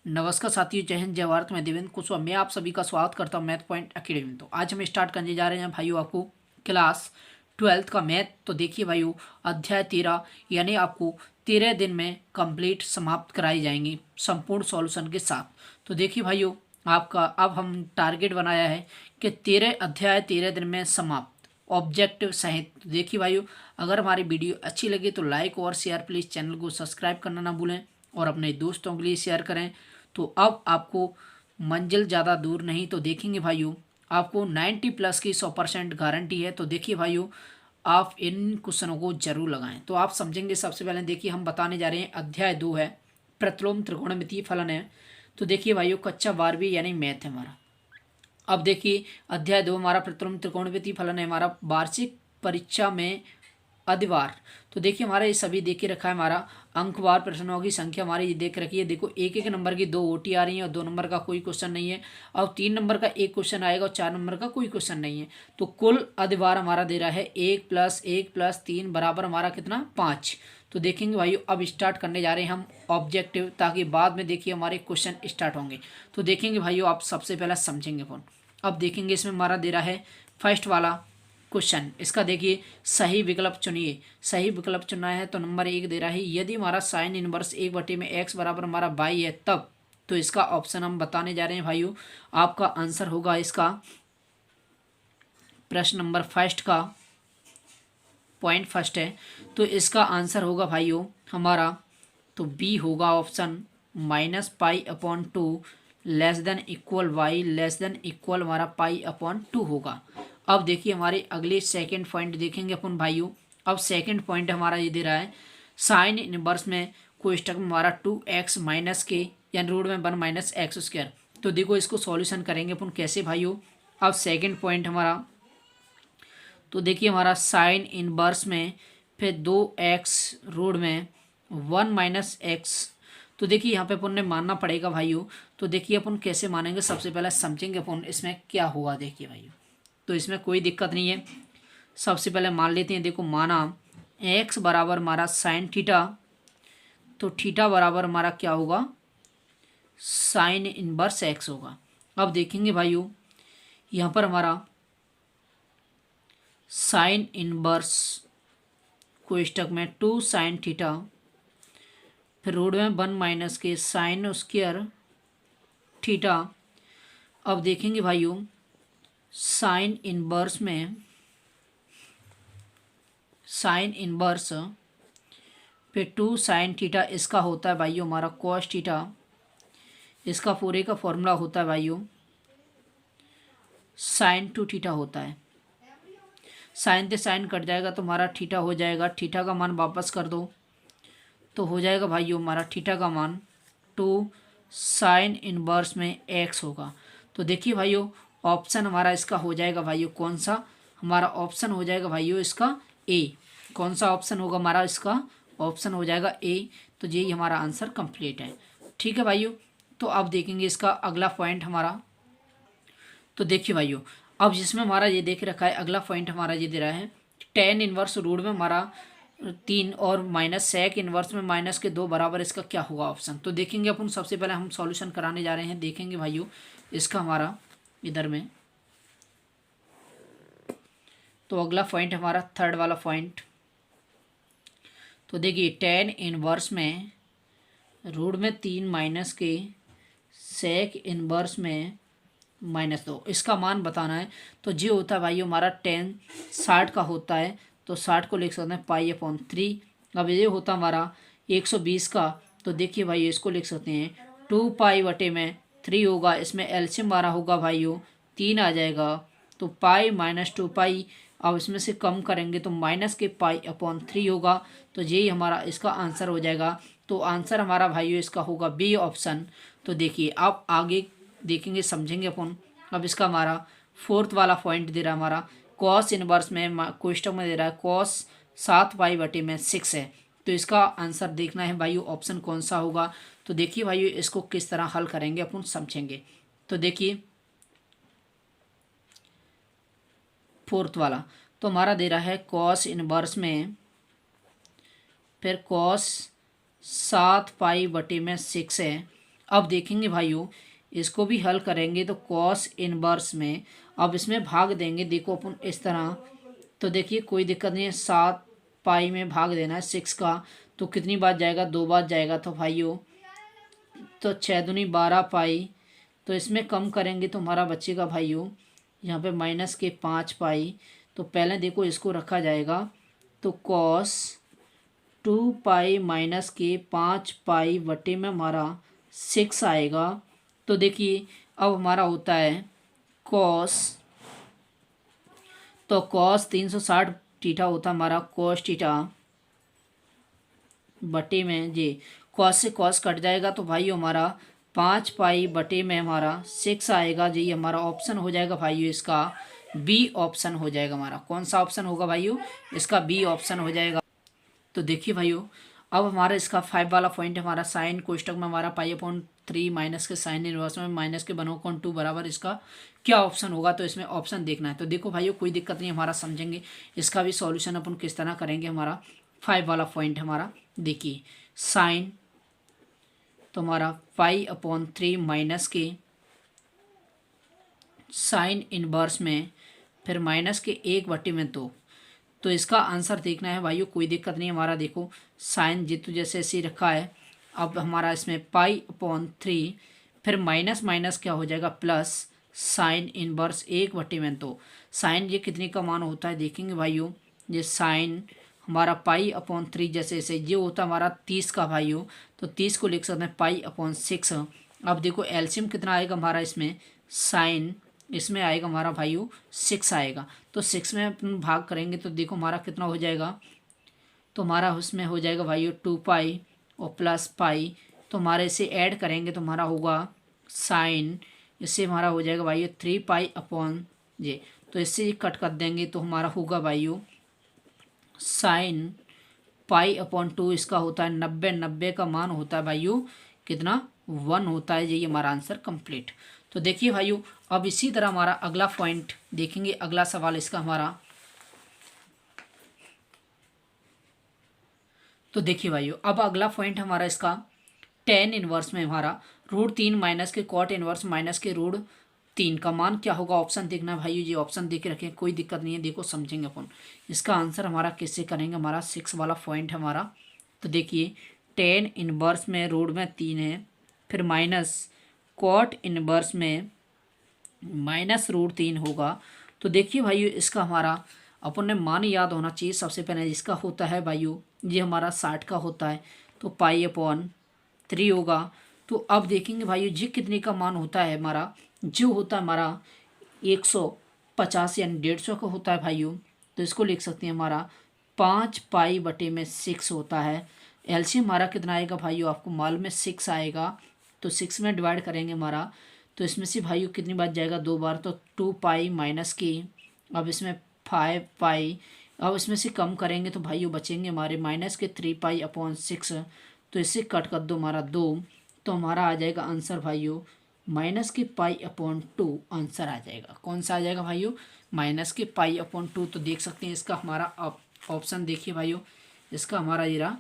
नमस्कार साथियों, जय हिंद, जय भारत। मैं देवेंद्र कुशवाहा, मैं आप सभी का स्वागत करता हूं मैथ पॉइंट एकेडमी। तो आज हम स्टार्ट करने जा रहे हैं भाइयों आपको क्लास 12th का मैथ। तो देखिए भाइयों, अध्याय 13 यानी आपको 13 दिन में कंप्लीट समाप्त कराई जाएंगी संपूर्ण सॉल्यूशन के साथ। तो देखिए भाइयों, आपका अब हम टारगेट बनाया है कि 13 अध्याय 13 दिन में समाप्त ऑब्जेक्टिव सहित। तो देखिए भाइयों, अगर हमारी वीडियो अच्छी लगी तो लाइक और शेयर, प्लीज़ चैनल को सब्सक्राइब करना ना भूलें और अपने दोस्तों के लिए शेयर करें। तो अब आपको मंजिल ज़्यादा दूर नहीं। तो देखेंगे भाइयों, आपको 90 प्लस की 100% गारंटी है। तो देखिए भाइयों, आप इन क्वेश्चनों को जरूर लगाएं तो आप समझेंगे। सबसे पहले देखिए, हम बताने जा रहे हैं अध्याय 2 है, प्रतिलोम त्रिकोणमितीय फलन है। तो देखिए भाइयों, कक्षा 12वीं यानी मैथ है हमारा। अब देखिए, अध्याय 2 हमारा प्रतिलोम त्रिकोणमितीय फलन है, हमारा वार्षिक परीक्षा में अधिवार। तो देखिए, हमारा ये सभी देख के रखा है। हमारा अंकवार प्रश्नों की संख्या हमारी ये देख रखी है। देखो, एक एक नंबर की 2 ओटी आ रही है और 2 नंबर का कोई क्वेश्चन नहीं है, और 3 नंबर का एक क्वेश्चन आएगा और 4 नंबर का कोई क्वेश्चन नहीं है। तो कुल अधिवार हमारा दे रहा है 1 + 1 + 3 बराबर हमारा कितना, 5। तो देखेंगे भाई, अब स्टार्ट करने जा रहे हैं हम ऑब्जेक्टिव, ताकि बाद में देखिए हमारे क्वेश्चन स्टार्ट होंगे। तो देखेंगे भाइयों, आप सबसे पहले समझेंगे फोन। अब देखेंगे, इसमें हमारा दे रहा है फर्स्ट वाला क्वेश्चन। इसका देखिए, सही विकल्प चुनिए। सही विकल्प चुनना है तो नंबर 1 दे रहा है, यदि हमारा साइन इनवर्स 1/x बराबर हमारा 22 है तब। तो इसका ऑप्शन हम बताने जा रहे हैं भाइयों। आपका आंसर होगा इसका, प्रश्न नंबर फर्स्ट का पॉइंट फर्स्ट है, तो इसका आंसर होगा भाइयों हमारा, तो बी होगा ऑप्शन, -π/2 <= y <= हमारा π/2 होगा। अब देखिए, हमारे अगले सेकंड पॉइंट देखेंगे अपन भाइयों। अब सेकंड पॉइंट हमारा ये दे रहा है, साइन इनवर्स में कोष्टक में हमारा 2x - k यानी रूट में 1 - x²। तो देखो, इसको सॉल्यूशन करेंगे अपन कैसे भाइयों। अब सेकंड पॉइंट हमारा, तो देखिए हमारा साइन इनवर्स में फिर 2x रूट में 1 - x। तो देखिए, यहाँ पे अपन ने मानना पड़ेगा भाइयों। तो देखिए, अपन कैसे मानेंगे, सबसे पहले समझेंगे अपन इसमें क्या हुआ। देखिए भाइयों, तो इसमें कोई दिक्कत नहीं है। सबसे पहले मान लेते हैं। देखो, माना x बराबर हमारा साइन थीटा, तो थीटा बराबर हमारा क्या होगा, साइन इनवर्स x होगा। अब देखेंगे भाइयों, यहाँ पर हमारा साइन इनवर्स कोष्टक में 2 साइन थीटा, फिर रूट में 1 - k साइन स्क्वायर थीटा। अब देखेंगे भाइयों, साइन इनवर्स में साइन इनवर्स फिर 2 साइन थीटा, इसका होता है भाइयों हमारा कॉस थीटा। इसका पूरे का फॉर्मूला होता है भाइयों साइन 2 थीटा होता है। साइन से साइन कट जाएगा तो हमारा थीटा हो जाएगा। थीटा का मान वापस कर दो तो हो जाएगा भाइयों हमारा थीटा का मान 2 साइन इनवर्स में x होगा। तो देखिए भाइयों, ऑप्शन हमारा इसका हो जाएगा भाइयों कौन सा, हमारा ऑप्शन हो जाएगा भाइयों इसका ए। कौन सा ऑप्शन होगा हमारा, इसका ऑप्शन हो जाएगा ए। तो यही हमारा आंसर कंप्लीट है। ठीक है भाइयों, तो अब देखेंगे इसका अगला पॉइंट हमारा। तो देखिए भाइयों, अब जिसमें हमारा ये देख रखा है, अगला पॉइंट हमारा ये दे रहा है, टेन इनवर्स रूट में हमारा 3 और माइनस सेक इनवर्स में -2 बराबर, इसका क्या होगा ऑप्शन। तो देखेंगे अपन, सबसे पहले हम सॉल्यूशन कराने जा रहे हैं। देखेंगे भाइयों, इसका हमारा इधर में, तो अगला पॉइंट हमारा थर्ड वाला पॉइंट। तो देखिए, टेन इनवर्स में रूट में 3 - k सेक इनवर्स में -2, इसका मान बताना है। तो जो होता है भाइयों हमारा 10 60 का होता है, तो 60 को लिख सकते हैं π/3। अब ये होता हमारा 120 का, तो देखिए भाई इसको लिख सकते हैं 2π/3 होगा। इसमें एलसीएम हमारा होगा भाइयों 3 आ जाएगा, तो पाई -2π। अब इसमें से कम करेंगे तो -π/3 होगा। तो यही हमारा इसका आंसर हो जाएगा। तो आंसर हमारा भाइयों इसका होगा बी ऑप्शन। तो देखिए, आप आगे देखेंगे, समझेंगे अपन। अब इसका हमारा फोर्थ वाला पॉइंट दे रहा है हमारा, कॉस इनवर्स में क्वेश्चन में दे रहा है कॉस 7π/6 है। तो इसका आंसर देखना है भाइयों ऑप्शन कौन सा होगा। तो देखिए भाइयों, इसको किस तरह हल करेंगे अपन समझेंगे। तो देखिए, फोर्थ वाला तो हमारा दे रहा है कॉस इनवर्स में फिर कॉस 7π/6 है। अब देखेंगे भाइयों, इसको भी हल करेंगे तो कॉस इनवर्स में अब इसमें भाग देंगे, देखो अपन इस तरह। तो देखिए कोई दिक्कत नहीं है, 7 पाई में भाग देना है 6 का, तो कितनी बार जाएगा, 2 बार जाएगा। तो भाइयों तो 6 दूनी 12 पाई, तो इसमें कम करेंगे तो हमारा बचेगा भाइयों यहाँ पे माइनस के 5 पाई। तो पहले देखो इसको रखा जाएगा, तो कॉस 2 पाई माइनस के 5 पाई बटे में हमारा 6 आएगा। तो देखिए अब हमारा होता है कॉस, तो कॉस 360 थीटा होता है हमारा कॉस थीटा बटे में जी, कॉस से कॉस कट जाएगा तो भाई हमारा 5 पाई बटे में हमारा 6 आएगा जी। हमारा ऑप्शन हो जाएगा भाइयों इसका बी ऑप्शन हो जाएगा हमारा। कौन सा ऑप्शन होगा भाइयों, इसका बी ऑप्शन हो जाएगा। तो देखिए भाइयों अब हमारा इसका 5 वाला पॉइंट हमारा साइन कोष्टक में हमारा पाई अपॉन 3 माइनस के साइन इनवर्स में माइनस के 1/2 बराबर इसका क्या ऑप्शन होगा, तो इसमें ऑप्शन देखना है। तो देखो भाइयों कोई दिक्कत नहीं, हमारा समझेंगे इसका भी सॉल्यूशन अपन किस तरह करेंगे। हमारा 5 वाला पॉइंट हमारा देखिए साइन, तो हमारा पाई अपॉन 3 माइनस के साइन इनवर्स में फिर माइनस के 1/2। तो इसका आंसर देखना है भाइयों, कोई दिक्कत नहीं। हमारा देखो साइन जितु जैसे ऐसे रखा है, अब हमारा इसमें पाई अपॉन 3 फिर माइनस माइनस क्या हो जाएगा प्लस साइन इनवर्स 1/में। तो साइन ये कितने का मान होता है देखेंगे भाइयों, ये साइन हमारा पाई अपॉन 3 जैसे ऐसे ये होता है हमारा 30 का भाइयों, तो 30 को लिख सकते हैं पाई अपॉन 6। अब देखो एलसीएम कितना आएगा हमारा इसमें, साइन इसमें आएगा हमारा भाइयों 6 आएगा, तो 6 में अपन भाग करेंगे तो देखो हमारा कितना हो जाएगा, तो हमारा उसमें हो जाएगा भाइयों 2 पाई और प्लस पाई। तो हमारे इसे ऐड करेंगे तो हमारा होगा साइन, इससे हमारा हो जाएगा भाइयों 3 पाई अपॉन जे, तो इससे कट कर देंगे तो हमारा होगा भाइयों साइन पाई अपॉन 2, इसका होता है 90, 90 का मान होता है भाइयों कितना 1 होता है। ये हमारा आंसर कंप्लीट। तो देखिए भाइयों अब इसी तरह हमारा अगला पॉइंट देखेंगे, अगला सवाल इसका हमारा। तो देखिए भाइयों अब अगला पॉइंट हमारा इसका टेन इनवर्स में हमारा √3 माइनस के कॉट इनवर्स माइनस के √3 का मान क्या होगा, ऑप्शन देखना है भाइयों। ये ऑप्शन देख के रखें, कोई दिक्कत नहीं है, देखो समझेंगे अपन। इसका आंसर हमारा किससे करेंगे, हमारा 6 वाला पॉइंट है हमारा। तो देखिए टेन इनवर्स में √3 है, फिर माइनस कॉट इनवर्स में माइनस √3 होगा। तो देखिए भाइयों इसका हमारा अपन ने मान याद होना चाहिए सबसे पहले। इसका होता है भाइयों ये हमारा 60 का होता है, तो पाई अपॉन 3 होगा। तो अब देखेंगे भाइयों जी कितने का मान होता है हमारा, जो होता है हमारा 150 यानी 150 का होता है भाइयों। तो इसको लिख सकते हैं हमारा 5 पाई बटे में 6 होता है। एलसीएम हमारा कितना आएगा भाइयों, आपको मालूम में 6 आएगा, तो 6 में डिवाइड करेंगे हमारा, तो इसमें से भाइयों कितनी बार जाएगा 2 बार, तो 2 पाई माइनस की, अब इसमें 5 पाई, अब इसमें से कम करेंगे तो भाइयों बचेंगे हमारे माइनस के 3 पाई अपॉन 6। तो इससे कट कर दो हमारा 2, तो हमारा आ जाएगा आंसर भाइयों माइनस के पाई अपॉन 2 आंसर आ जाएगा। कौन सा आ जाएगा भाइयों, माइनस के पाई अपॉन 2। तो देख सकते हैं इसका हमारा ऑप्शन देखिए भाइयों, इसका हमारा ये रहा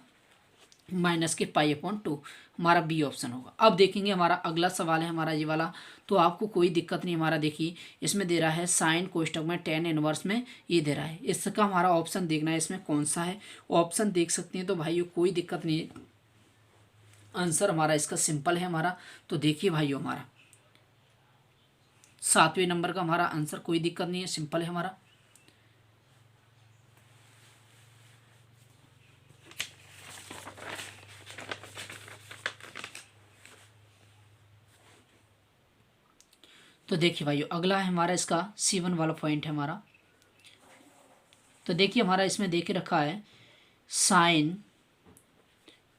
माइनस के पाई अपॉन 2, हमारा बी ऑप्शन होगा। अब देखेंगे हमारा अगला सवाल है हमारा ये वाला, तो आपको कोई दिक्कत नहीं। हमारा देखिए इसमें दे रहा है साइन कोष्टक में टेन इनवर्स में ये दे रहा है, इसका हमारा ऑप्शन देखना है इसमें कौन सा है, ऑप्शन देख सकते हैं। तो भाइयों कोई दिक्कत नहीं, आंसर हमारा इसका सिंपल है हमारा। तो देखिए भाइयों हमारा 7वें नंबर का हमारा आंसर, कोई दिक्कत नहीं है, सिंपल है हमारा। तो देखिए भाइयों अगला है हमारा इसका C1 वाला पॉइंट है हमारा। तो देखिए हमारा इसमें देखे रखा है साइन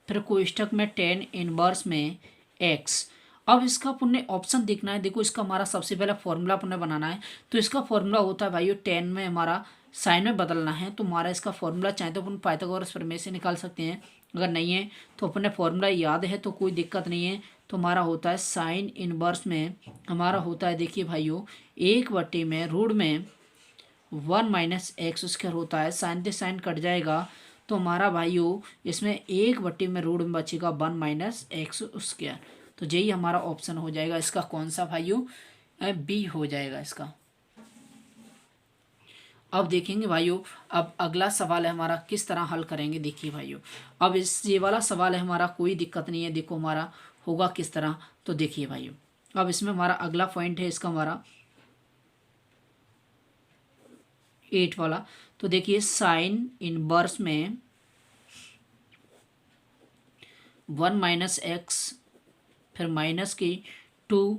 फिर कोष्टक में टेन इनवर्स में x। अब इसका अपन ने ऑप्शन देखना है, देखो इसका हमारा सबसे पहला फॉर्मूला अपन ने बनाना है। तो इसका फॉर्मूला होता है भाइयों टेन में हमारा साइन में बदलना है, तो हमारा इसका फॉर्मूला चाहे तो अपन पाइथागोरस प्रमेय से निकाल सकते हैं, अगर नहीं है तो अपन ने फॉर्मूला याद है तो कोई दिक्कत नहीं है। तो हमारा होता है साइन इनवर्स में हमारा होता है देखिए भाइयों 1/में √1 - x स्क्वायर होता है, साइन से साइन कट जाएगा, तो हमारा भाइयों इसमें 1/में रूट में बचेगा 1 - x स्क्वायर। तो यही हमारा ऑप्शन हो जाएगा इसका कौन सा भाइयों, बी हो जाएगा इसका। अब देखेंगे भाइयों, अब अगला सवाल है हमारा किस तरह हल करेंगे। देखिए भाइयों, अब इस ये वाला सवाल है हमारा, कोई दिक्कत नहीं है। देखो हमारा होगा किस तरह, तो देखिए भाइयों, अब इसमें हमारा अगला पॉइंट है इसका हमारा 8 वाला। तो देखिए साइन इनवर्स में 1 माइनस एक्स फिर माइनस की 2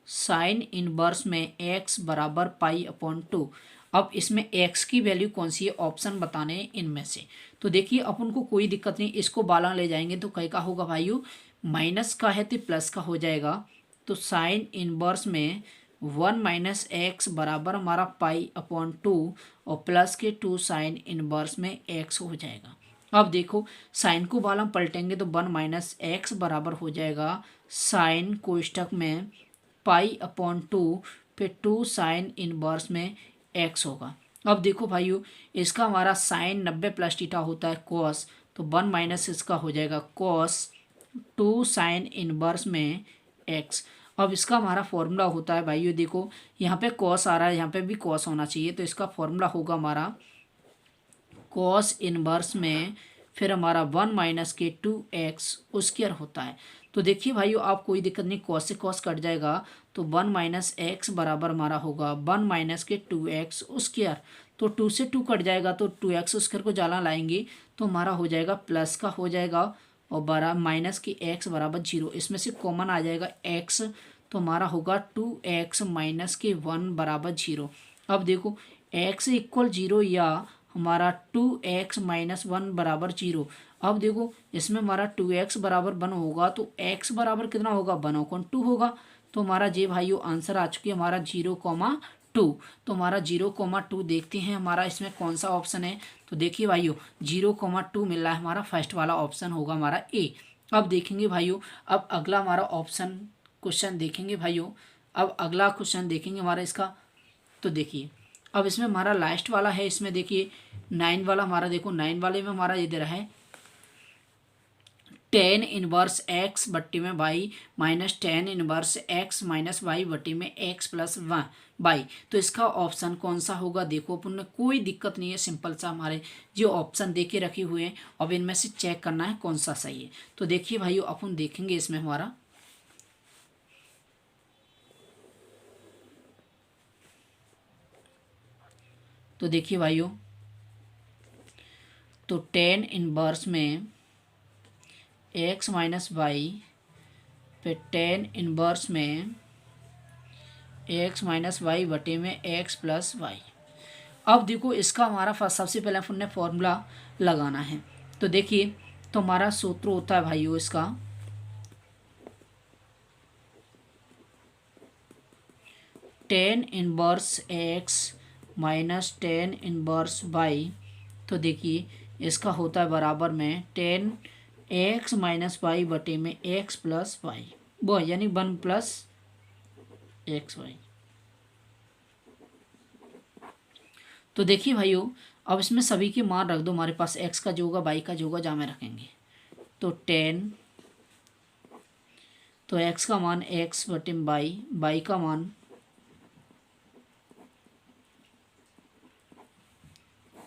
साइन इनवर्स में x बराबर पाई अपॉन 2। अब इसमें x की वैल्यू कौन सी है, ऑप्शन बताने हैं इनमें से। तो देखिए अपन को कोई दिक्कत नहीं, इसको बाला ले जाएंगे तो कई का होगा भाइयों, माइनस का है तो प्लस का हो जाएगा। तो साइन इनवर्स में 1 माइनस एक्स बराबर हमारा पाई अपॉन 2 और प्लस के 2 साइन इनवर्स में x हो जाएगा। अब देखो साइन को बाला पलटेंगे तो 1 माइनस एक्स बराबर हो जाएगा साइन कोष्ठक में पाई अपॉन 2 फिर 2 साइन इनवर्स में x होगा। अब देखो भाइयों, इसका हमारा साइन 90 प्लस थीटा होता है कॉस, तो 1 माइनस इसका हो जाएगा कॉस 2 साइन इनवर्स में x। अब इसका हमारा फॉर्मूला होता है भाइयों, देखो यहाँ पे कॉस आ रहा है, यहाँ पे भी कॉस होना चाहिए, तो इसका फॉर्मूला होगा हमारा कॉस इनवर्स में फिर हमारा 1 माइनस के 2x स्क्वायर होता है। तो देखिए भाइयों, आप कोई दिक्कत नहीं, कॉस से कॉस कट जाएगा, तो 1 माइनस एक्स बराबर हमारा होगा 1 माइनस के 2x स्क्वायर। तो 2 से 2 कट जाएगा, तो 2x स्क्वायर को जाला लाएंगे तो हमारा हो जाएगा प्लस का हो जाएगा और 12 माइनस की x बराबर 0। इसमें से कॉमन आ जाएगा x, तो हमारा होगा 2x माइनस के 1 बराबर 0। अब देखो x इक्वल 0 या हमारा 2x माइनस 1 बराबर 0। अब देखो इसमें हमारा 2x बराबर 1 होगा, तो x बराबर कितना होगा, 1/2 होगा। तो हमारा जे भाइयों आंसर आ चुकी है हमारा 0,2। तो हमारा 0,2 देखते हैं हमारा इसमें कौन सा ऑप्शन है। तो देखिए भाइयों 0,2 मिल रहा है, हमारा फर्स्ट वाला ऑप्शन होगा हमारा ए। अब देखेंगे भाइयों, अब अगला हमारा ऑप्शन क्वेश्चन देखेंगे भाइयों, अब अगला क्वेश्चन देखेंगे हमारा इसका। तो देखिए अब इसमें हमारा लास्ट वाला है, इसमें देखिए 9 वाला हमारा, देखो 9 वाले में हमारा ये दे रहा है टेन इनवर्स एक्स बट्टी में y minus ten inverse x minus y बट्टी में एक्स प्लस वाई। तो इसका ऑप्शन कौन सा होगा, देखो अपन ने कोई दिक्कत नहीं है, सिंपल सा हमारे जो ऑप्शन दे के रखे हुए हैं, अब इनमें से चेक करना है कौन सा सही है। तो देखिए भाइयों अपन देखेंगे इसमें हमारा, तो देखिए भाइयों, तो टेन इनवर्स में एक्स माइनस वाई फिर टेन इनवर्स में एक्स माइनस वाई बटे में एक्स प्लस वाई। अब देखो इसका हमारा सबसे पहले अपन ने फॉर्मूला लगाना है। तो देखिए तो हमारा सूत्र होता है भाइयों इसका tan inverse x minus ten inverse Y. तो देखिए इसका होता है बराबर में टेन एक्स माइनस वाई बटे में एक्स प्लस वाई, वो यानी 1 प्लस एक्स वाई। तो देखिए भाइयों अब इसमें सभी की मान रख दो, हमारे पास एक्स का जो होगा वाई का जो होगा जहाँ में रखेंगे। तो 10, तो एक्स का मान एक्स बटे में वाई का मान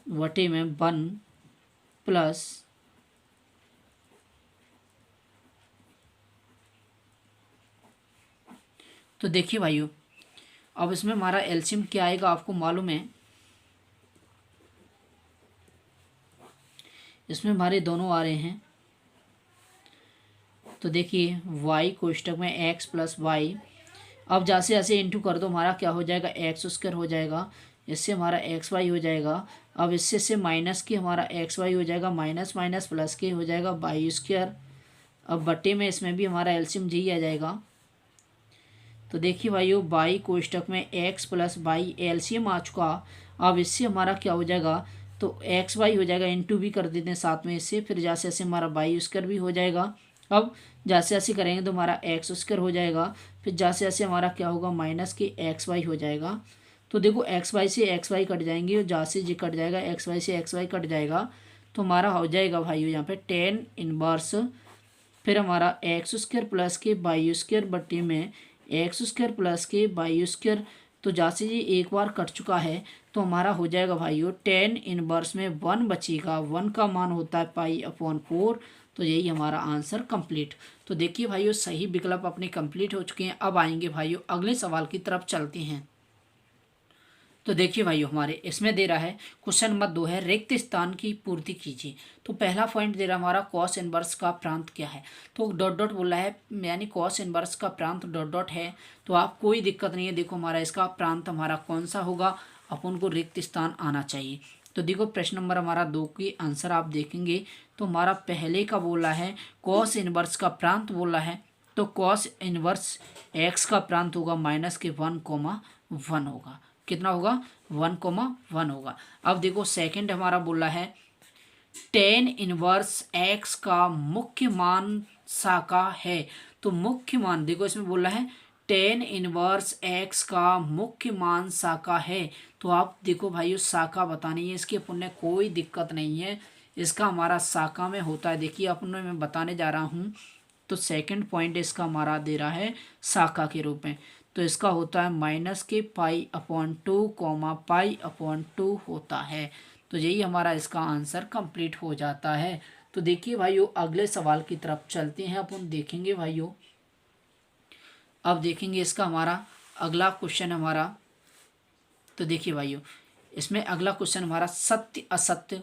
बटे में 1 प्लस तो देखिए भाइयों अब इसमें हमारा एलसीएम क्या आएगा आपको मालूम है, इसमें हमारे दोनों आ रहे हैं। तो देखिए y कोष्टक में x प्लस वाई, अब जैसे जैसे इंटू कर दो हमारा क्या हो जाएगा एक्स स्क्वायर हो जाएगा, इससे हमारा एक्स वाई हो जाएगा। अब इससे से माइनस के हमारा एक्स वाई हो जाएगा, माइनस माइनस प्लस के हो जाएगा वाई स्क्वायर। अब बटे में इसमें भी हमारा एलसीएम जी आ जाएगा। तो देखिए भाइयों वाई कोष्टक में x प्लस वाई एलसीएम आ चुका। अब इससे हमारा क्या हो जाएगा, तो एक्स वाई हो जाएगा, इंटू भी कर देते हैं साथ में इससे, फिर जैसे जैसे हमारा वाई स्क्वायर भी हो जाएगा। अब जैसे जैसे करेंगे तो हमारा एक्स स्क्वायर हो जाएगा, फिर जैसे जैसे हमारा क्या होगा माइनस के एक्स वाई हो जाएगा। तो देखो एक्स वाई से एक्स वाई कट जाएंगे और जहाँ से जी कट जाएगा एक्स वाई से एक्स वाई कट जाएगा। तो हमारा हो जाएगा भाइयों यहाँ पे टेन इनवर्स फिर हमारा एक्स स्क्वायर प्लस के बाई स्क्वायर बट्टे में एक्स स्क्वायर प्लस के बाई स्क्वायर, तो जैसे ये एक बार कट चुका है तो हमारा हो जाएगा भाइयों टेन इनवर्स में वन बचेगा, वन का मान होता है पाई अपॉन 4। तो यही हमारा आंसर कंप्लीट। तो देखिए भाइयों सही विकल्प अपने कंप्लीट हो चुके हैं। अब आएंगे भाइयों अगले सवाल की तरफ चलते हैं। तो देखिए भाइयों हमारे इसमें दे रहा है क्वेश्चन नंबर 2 है रिक्त स्थान की पूर्ति कीजिए। तो पहला पॉइंट दे रहा हमारा कॉस इनवर्स का प्रांत क्या है। तो डॉट डॉट बोला है यानी कॉस इनवर्स का प्रांत डॉट डॉट है। तो आप कोई दिक्कत नहीं है, देखो हमारा इसका प्रांत हमारा कौन सा होगा, अपन को रिक्त स्थान आना चाहिए। तो देखो प्रश्न नंबर हमारा 2 की आंसर आप देखेंगे तो हमारा पहले का बोला है कॉस इनवर्स का प्रांत बोला है। तो कॉस इनवर्स एक्स का प्रांत होगा माइनस के 1,1 होगा। कितना होगा 1,1 होगा। अब देखो सेकंड हमारा बोला है टेन इनवर्स एक्स का मुख्य मान शाखा है। तो मुख्य मान देखो इसमें बोला है टेन इनवर्स एक्स का मुख्य मान शाखा है। तो आप देखो भाइयों शाखा बतानी है, इसके अपन में कोई दिक्कत नहीं है, इसका हमारा शाखा में होता है। देखिए अपन मैं बताने जा रहा हूँ। तो सेकंड पॉइंट इसका हमारा दे रहा है शाखा के रूप में। तो इसका होता है माइनस के pi upon 2 comma pi upon 2 होता है। तो यही हमारा इसका आंसर कंप्लीट हो जाता है। तो देखिए भाइयों अगले सवाल की तरफ चलते हैं। अपन देखेंगे भाइयों, अब देखेंगे इसका हमारा अगला क्वेश्चन हमारा। तो देखिए भाइयों इसमें अगला क्वेश्चन हमारा सत्य असत्य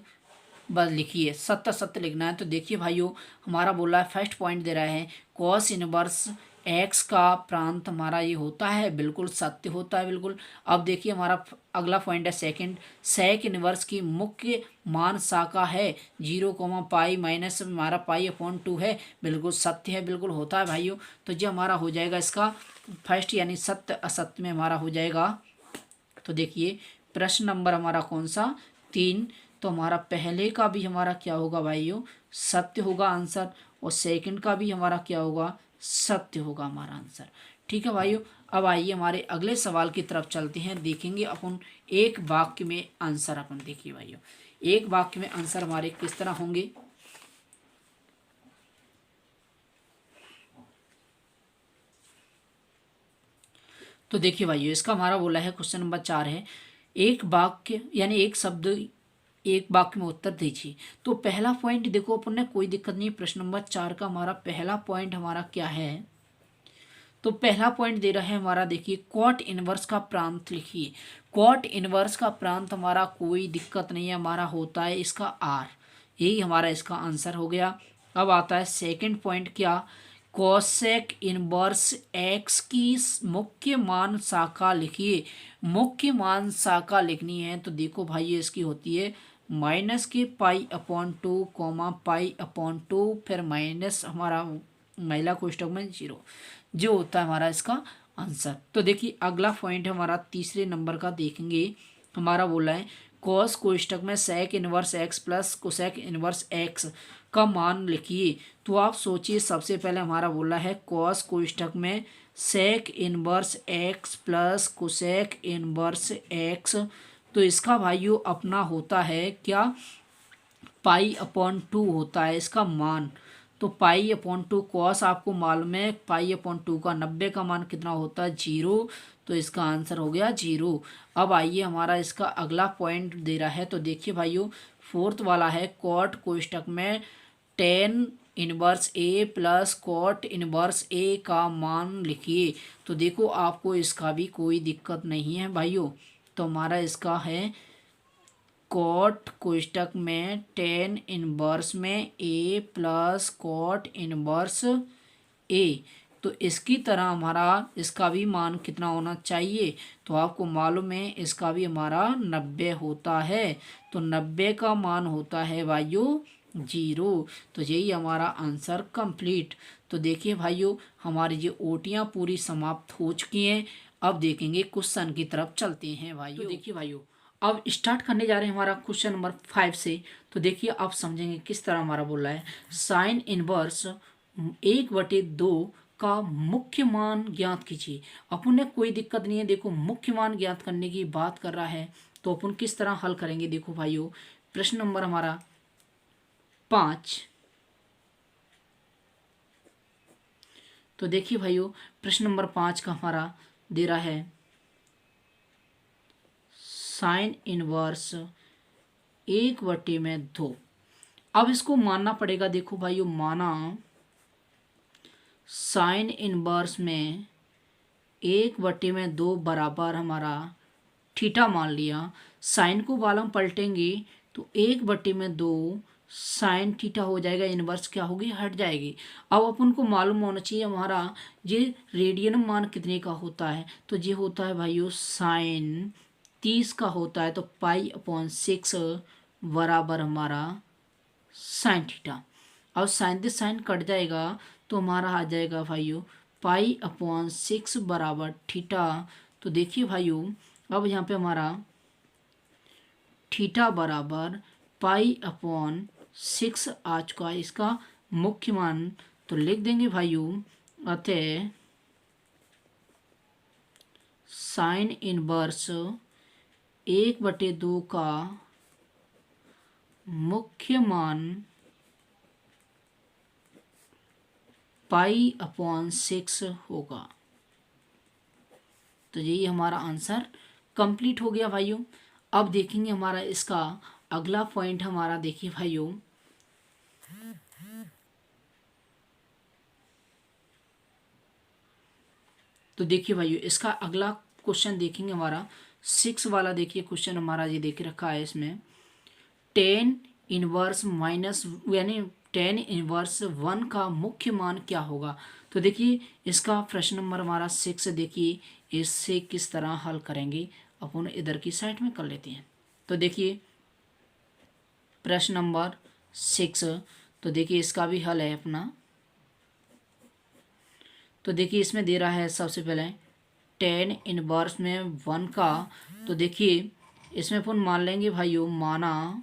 बस लिखिए, सत्य असत्य लिखना है। तो देखिए भाइयों हमारा बोला है फर्स्ट पॉइंट दे रहा है कॉस इनवर्स एक्स का प्रांत हमारा ये होता है, बिल्कुल सत्य होता है बिल्कुल। अब देखिए हमारा अगला पॉइंट है सेकंड सेक इनवर्स की मुख्य मान शाखा है 0, पाई माइनस हमारा पाई अपॉन 2 है, बिल्कुल सत्य है, बिल्कुल होता है भाइयों। तो ये हमारा हो जाएगा इसका फर्स्ट यानी सत्य असत्य में हमारा हो जाएगा। तो देखिए प्रश्न नंबर हमारा कौन सा 3। तो हमारा पहले का भी हमारा क्या होगा भाइयों सत्य होगा आंसर, और सेकंड का भी हमारा क्या होगा सत्य होगा हमारा आंसर। ठीक है भाइयों। अब आइए हमारे अगले सवाल की तरफ चलते हैं, देखेंगे अपन एक वाक्य में आंसर। अपन देखिए भाइयों एक वाक्य में आंसर हमारे किस तरह होंगे। तो देखिए भाइयों इसका हमारा बोला है क्वेश्चन नंबर 4 है एक वाक्य यानी एक शब्द एक वाक्य में उत्तर दीजिए। तो पहला पॉइंट देखो अपन ने कोई दिक्कत नहीं, प्रश्न नंबर 4 का हमारा पहला पॉइंट हमारा क्या है। तो पहला पॉइंट दे रहा है हमारा देखिए कॉट इनवर्स का प्रांत लिखिए। कॉट इनवर्स का प्रांत हमारा कोई दिक्कत नहीं है, हमारा होता है इसका आर, यही हमारा इसका आंसर हो गया। अब आता है सेकंड पॉइंट क्या कोसेक इनवर्स एक्स की मुख्य मान शाखा लिखिए। मुख्य मान शाखा लिखनी है तो देखो भाई ये इसकी होती है माइनस के pi upon 2 comma pi upon 2 फिर माइनस हमारा महिला कोष्टक में 0 जो होता है हमारा इसका आंसर। तो देखिए अगला पॉइंट हमारा तीसरे नंबर का देखेंगे। हमारा बोला है कॉस कोष्टक में sec inverse X plus cosec inverse X का मान लिखिए। तो आप सोचिए सबसे पहले हमारा बोला है कॉस कोष्टक में sec inverse X plus cosec inverse X. तो इसका भाइयों अपना होता है क्या पाई अपॉन 2 होता है इसका मान। तो पाई अपॉन 2 कॉस आपको मालूम है पाई अपॉन 2 का 90 का मान कितना होता है 0। तो इसका आंसर हो गया 0। अब आइए हमारा इसका अगला पॉइंट दे रहा है। तो देखिए भाइयों फोर्थ वाला है कॉट कोष्टक में टेन इनवर्स ए प्लस कॉट इनवर्स ए का मान लिखिए। तो देखो आपको इसका भी कोई दिक्कत नहीं है भाइयों। तो हमारा इसका है कॉट कोष्टक में टेन इनवर्स में ए प्लस कॉट इनवर्स ए। तो इसकी तरह हमारा इसका भी मान कितना होना चाहिए। तो आपको मालूम है इसका भी हमारा 90 होता है। तो 90 का मान होता है भाइयों 0। तो यही हमारा आंसर कंप्लीट। तो देखिए भाइयों हमारी ये ओटियाँ पूरी समाप्त हो चुकी हैं। अब देखेंगे क्वेश्चन की तरफ चलते हैं भाइयों। तो देखिए भाइयों अब स्टार्ट करने जा रहे हैं हमारा क्वेश्चन नंबर 5 से। तो देखिए आप समझेंगे किस तरह हमारा बोला है साइन इनवर्स 1/2 का मुख्य मान ज्ञात कीजिए। अपन ने कोई दिक्कत नहीं है, देखो मुख्य मान ज्ञात करने की बात कर रहा है तो अपन किस तरह हल करेंगे। देखो भाइयों प्रश्न नंबर हमारा 5 तो देखिए भाइयों प्रश्न नंबर 5 का हमारा दे रहा है साइन इनवर्स 1/2। अब इसको मानना पड़ेगा। देखो भाइयों माना साइन इनवर्स में 1/2 बराबर हमारा थीटा मान लिया। साइन को वालम पलटेंगे तो 1/2 साइन थीटा हो जाएगा, इनवर्स क्या होगी हट जाएगी। अब अपन को मालूम होना चाहिए हमारा ये रेडियन मान कितने का होता है। तो ये होता है भाइयों साइन 30 का होता है, तो पाई/6 बराबर हमारा साइन थीटा। अब साइन से साइन कट जाएगा तो हमारा आ जाएगा भाइयों पाई/6 बराबर थीटा। तो देखिए भाइयों अब यहाँ पे हमारा थीटा बराबर पाई/6 आ चुका है, इसका मुख्य मान। तो लिख देंगे भाइयों अतः साइन इनवर्स 1/2 का मुख्य मान पाई/6 होगा। तो यही हमारा आंसर कंप्लीट हो गया भाइयों। अब देखेंगे हमारा इसका अगला पॉइंट हमारा, देखिए भाइयों तो देखिए भाइयों इसका अगला क्वेश्चन देखेंगे हमारा 6 वाला। देखिए क्वेश्चन हमारा ये देख रखा है, इसमें टेन इनवर्स माइनस यानी टेन इनवर्स 1 का मुख्य मान क्या होगा। तो देखिए इसका प्रश्न नंबर हमारा 6 देखिए इससे किस तरह हल करेंगे, अपन इधर की साइड में कर लेते हैं। तो देखिए प्रश्न नंबर 6, तो देखिए इसका भी हल है अपना। तो देखिए इसमें दे रहा है सबसे पहले टेन इनवर्स में 1 का। तो देखिए इसमें अपन मान लेंगे भाइयों माना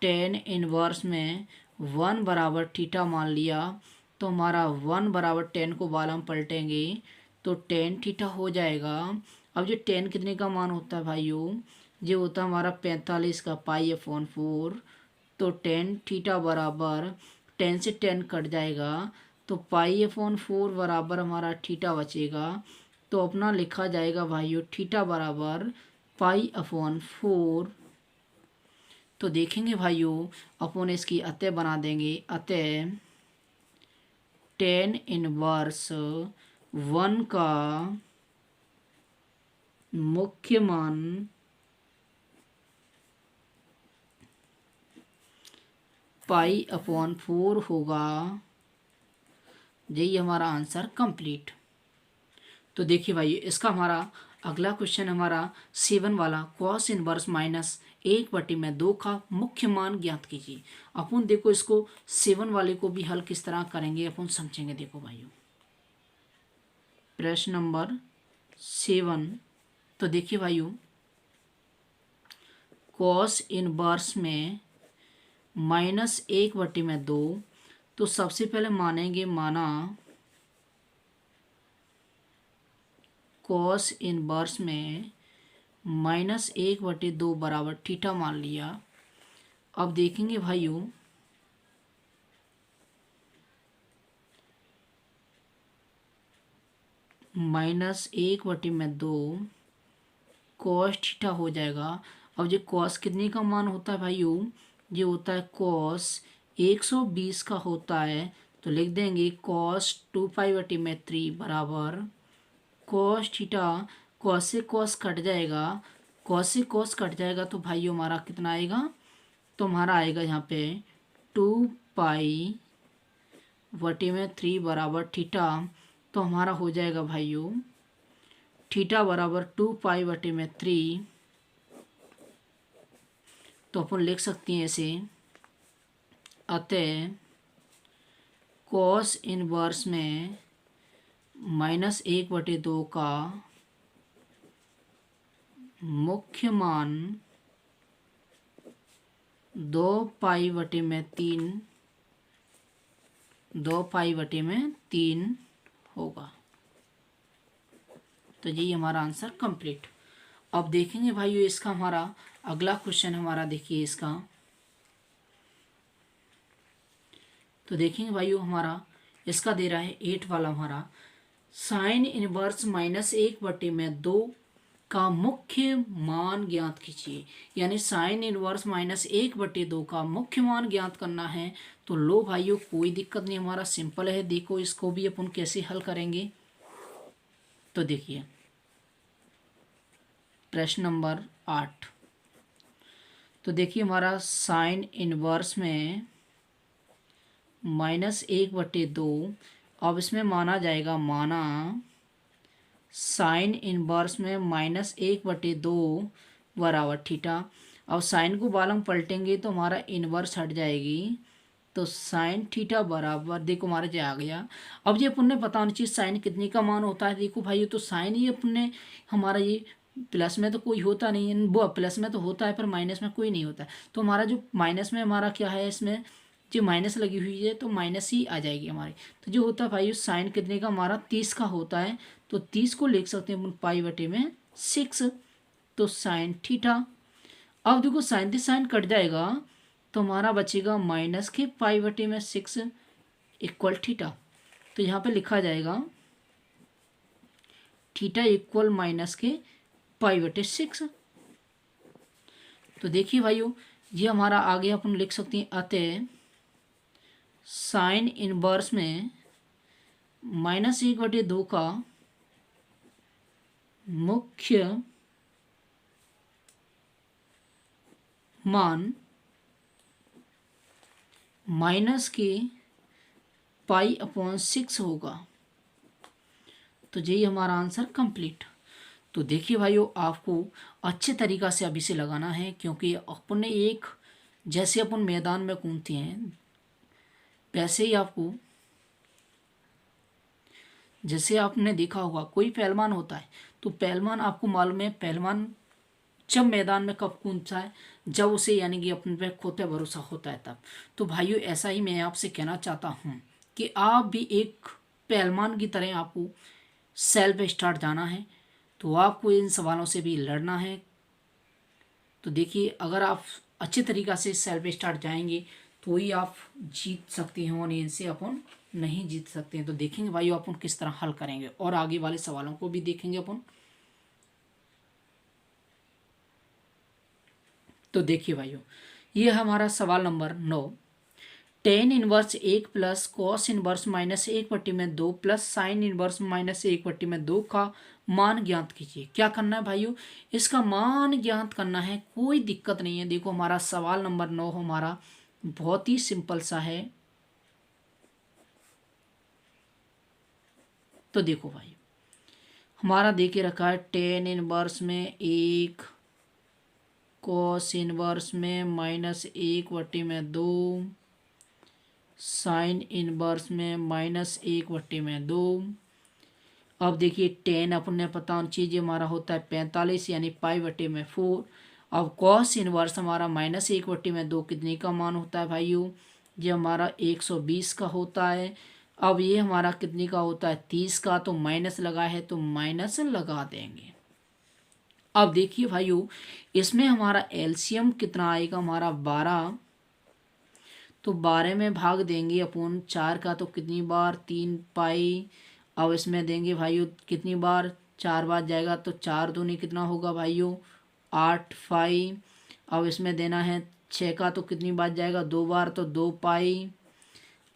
टेन इनवर्स में 1 बराबर थीटा मान लिया। तो हमारा 1 बराबर 10 को बाल हम पलटेंगे तो 10 थीटा हो जाएगा। अब जो 10 कितने का मान होता है भाइयों, ये होता है हमारा 45 का पाई/4। तो 10 थीटा बराबर 10 से 10 कट जाएगा तो पाई/4 बराबर हमारा थीटा बचेगा। तो अपना लिखा जाएगा भाइयों थीटा बराबर पाई/4। तो देखेंगे भाइयों अपन इसकी अतः बना देंगे, अतः टेन इनवर्स 1 का मुख्य मान पाई/4 होगा। यही हमारा आंसर कंप्लीट। तो देखिए भाई इसका हमारा अगला क्वेश्चन हमारा 7 वाला कॉस इनवर्स -1/2 का मुख्य मान ज्ञात कीजिए। अपन देखो इसको 7 वाले को भी हल किस तरह करेंगे अपन समझेंगे। देखो भाइयों प्रश्न नंबर 7, तो देखिए भाइयों कॉस इनवर्स में -1/2। तो सबसे पहले मानेंगे माना कॉस इनवर्स में -1/2 बराबर थीटा मान लिया। अब देखेंगे भाइयों -1/2 कॉस थीटा हो जाएगा। अब ये कॉस कितने का मान होता है भाइयों, ये होता है कॉस 120 का होता है। तो लिख देंगे कॉस 2π/3 बराबर कॉस थीटा। कॉस से कॉस कट जाएगा, कॉस से कॉस कट जाएगा तो भाइयों हमारा कितना आएगा, तो हमारा आएगा यहाँ पे 2π/3 बराबर थीटा। तो हमारा हो जाएगा भाइयों थीटा बराबर 2π/3। तो अपन लिख सकते हैं ऐसे, अतः कॉस इनवर्स में -1/2 का मुख्य मान 2π/3 होगा। तो यही हमारा आंसर कंप्लीट। अब देखेंगे भाइयों इसका हमारा अगला क्वेश्चन हमारा, देखिए इसका तो देखेंगे भाइयों हमारा इसका दे रहा है 8 वाला हमारा साइन इनवर्स -1/2 का मुख्य मान ज्ञात कीजिए। यानी साइन इनवर्स -1/2 का मुख्य मान ज्ञात करना है। तो लो भाइयों, कोई दिक्कत नहीं, हमारा सिंपल है। देखो इसको भी अपन कैसे हल करेंगे। तो देखिए प्रश्न नंबर 8। तो देखिए हमारा साइन इनवर्स में -1/2, अब इसमें माना जाएगा माना साइन इनवर्स में -1/2 बराबर थीटा। अब साइन को बालम पलटेंगे तो हमारा इनवर्स हट जाएगी, तो साइन थीटा बराबर, देखो हमारा जो आ गया। अब ये अपन ने पता होनी चाहिए साइन कितने का मान होता है। देखो भाई तो साइन ये अपने हमारा ये प्लस में तो कोई होता नहीं है, वो प्लस में तो होता है पर माइनस में कोई नहीं होता है। तो हमारा जो माइनस में हमारा क्या है, इसमें जो माइनस लगी हुई है तो माइनस ही आ जाएगी हमारी। तो जो होता है भाई साइन कितने का, हमारा 30 का होता है। तो 30 को लिख सकते हैं अपन π/6, तो साइन थीटा। अब देखो साइन से साइन कट जाएगा तो हमारा बचेगा -π/6 इक्वल थीटा। तो यहाँ पे लिखा जाएगा थीटा इक्वल -π/6। तो देखिए भाइयों ये हमारा आगे अपन लिख सकते हैं, अतः साइन इनवर्स में -1/2 का मुख्य मान -π/6 होगा। तो यही हमारा आंसर कंप्लीट। तो देखिए भाइयों आपको अच्छे तरीक़ा से अभी से लगाना है, क्योंकि अपन ने एक जैसे अपन मैदान में कूदते हैं वैसे ही आपको, जैसे आपने देखा होगा कोई पहलवान होता है तो पहलवान आपको मालूम है पहलवान जब मैदान में कब कूदता है, जब उसे यानी कि अपने पे खुद पे भरोसा होता है तब। तो भाइयों ऐसा ही मैं आपसे कहना चाहता हूँ कि आप भी एक पहलवान की तरह आपको सेल्फ स्टार्ट जाना है। तो आपको इन सवालों से भी लड़ना है। तो देखिए अगर आप अच्छे तरीक़ा से सेल्फ स्टार्ट जाएंगे तो ही आप जीत सकते हैं, और इनसे अपन नहीं जीत सकते हैं। तो देखेंगे भाइयों अपन किस तरह हल करेंगे, और आगे वाले सवालों को भी देखेंगे अपन। तो देखिए भाइयों ये हमारा सवाल number 9। Tan inverse 1 plus cos inverse -1/2 plus sine inverse -1/2 का मान ज्ञात कीजिए। क्या करना है भाइयों, इसका मान ज्ञात करना है, कोई दिक्कत नहीं है। देखो हमारा सवाल नंबर 9 हमारा बहुत ही सिंपल सा है। तो देखो भाई हमारा देखे रखा है टेन इनवर्स में 1, कॉस इनवर्स में -1/2, साइन इनवर्स में -1/2। अब देखिए टेन अपन ने पता होनी चाहिए हमारा होता है 45 यानी π/4। अब कॉस इनवर्स हमारा -1/2 कितने का मान होता है भाइयों, ये हमारा 120 का होता है। अब ये हमारा कितने का होता है 30 का, तो माइनस लगा है तो माइनस लगा देंगे। अब देखिए भाइयों इसमें हमारा एलसीएम कितना आएगा, हमारा 12। तो 12 में भाग देंगे अपन 4 का, तो कितनी बार 3 पाई। अब इसमें देंगे भाइयों कितनी बार, 4 बार जाएगा तो 4 दूनी कितना होगा भाइयों 8 पाई। अब इसमें देना है 6 का, तो कितनी बार जाएगा 2 बार, तो 2 पाई।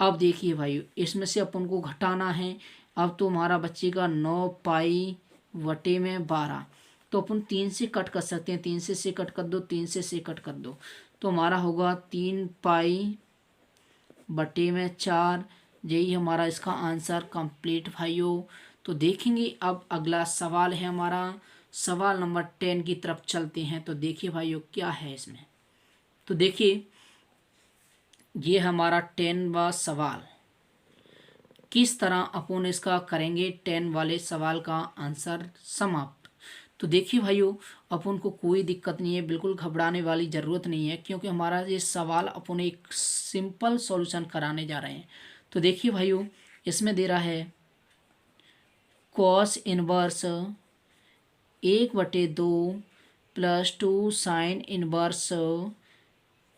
अब देखिए भाइयों इसमें से अपन को घटाना है। अब तो हमारा बच्चेगा 9 पाई वटे में 12। तो अपन 3 से कट कर सकते हैं, 3 से कट कर दो, 3 से कट कर दो, तो हमारा होगा 3 पाई बटे में 4। यही हमारा इसका आंसर कंप्लीट भाइयों। तो देखेंगे अब अगला सवाल है हमारा सवाल नंबर 10 की तरफ चलते हैं। तो देखिए भाइयों क्या है इसमें। तो देखिए ये हमारा 10वां सवाल, किस तरह अपन इसका करेंगे 10 वाले सवाल का आंसर समाप्त। तो देखिए भाइयों अपन को कोई दिक्कत नहीं है, बिल्कुल घबराने वाली ज़रूरत नहीं है, क्योंकि हमारा ये सवाल अपन एक सिंपल सॉल्यूशन कराने जा रहे हैं। तो देखिए भाइयों इसमें दे रहा है cos inverse 1/2 plus 2 sine inverse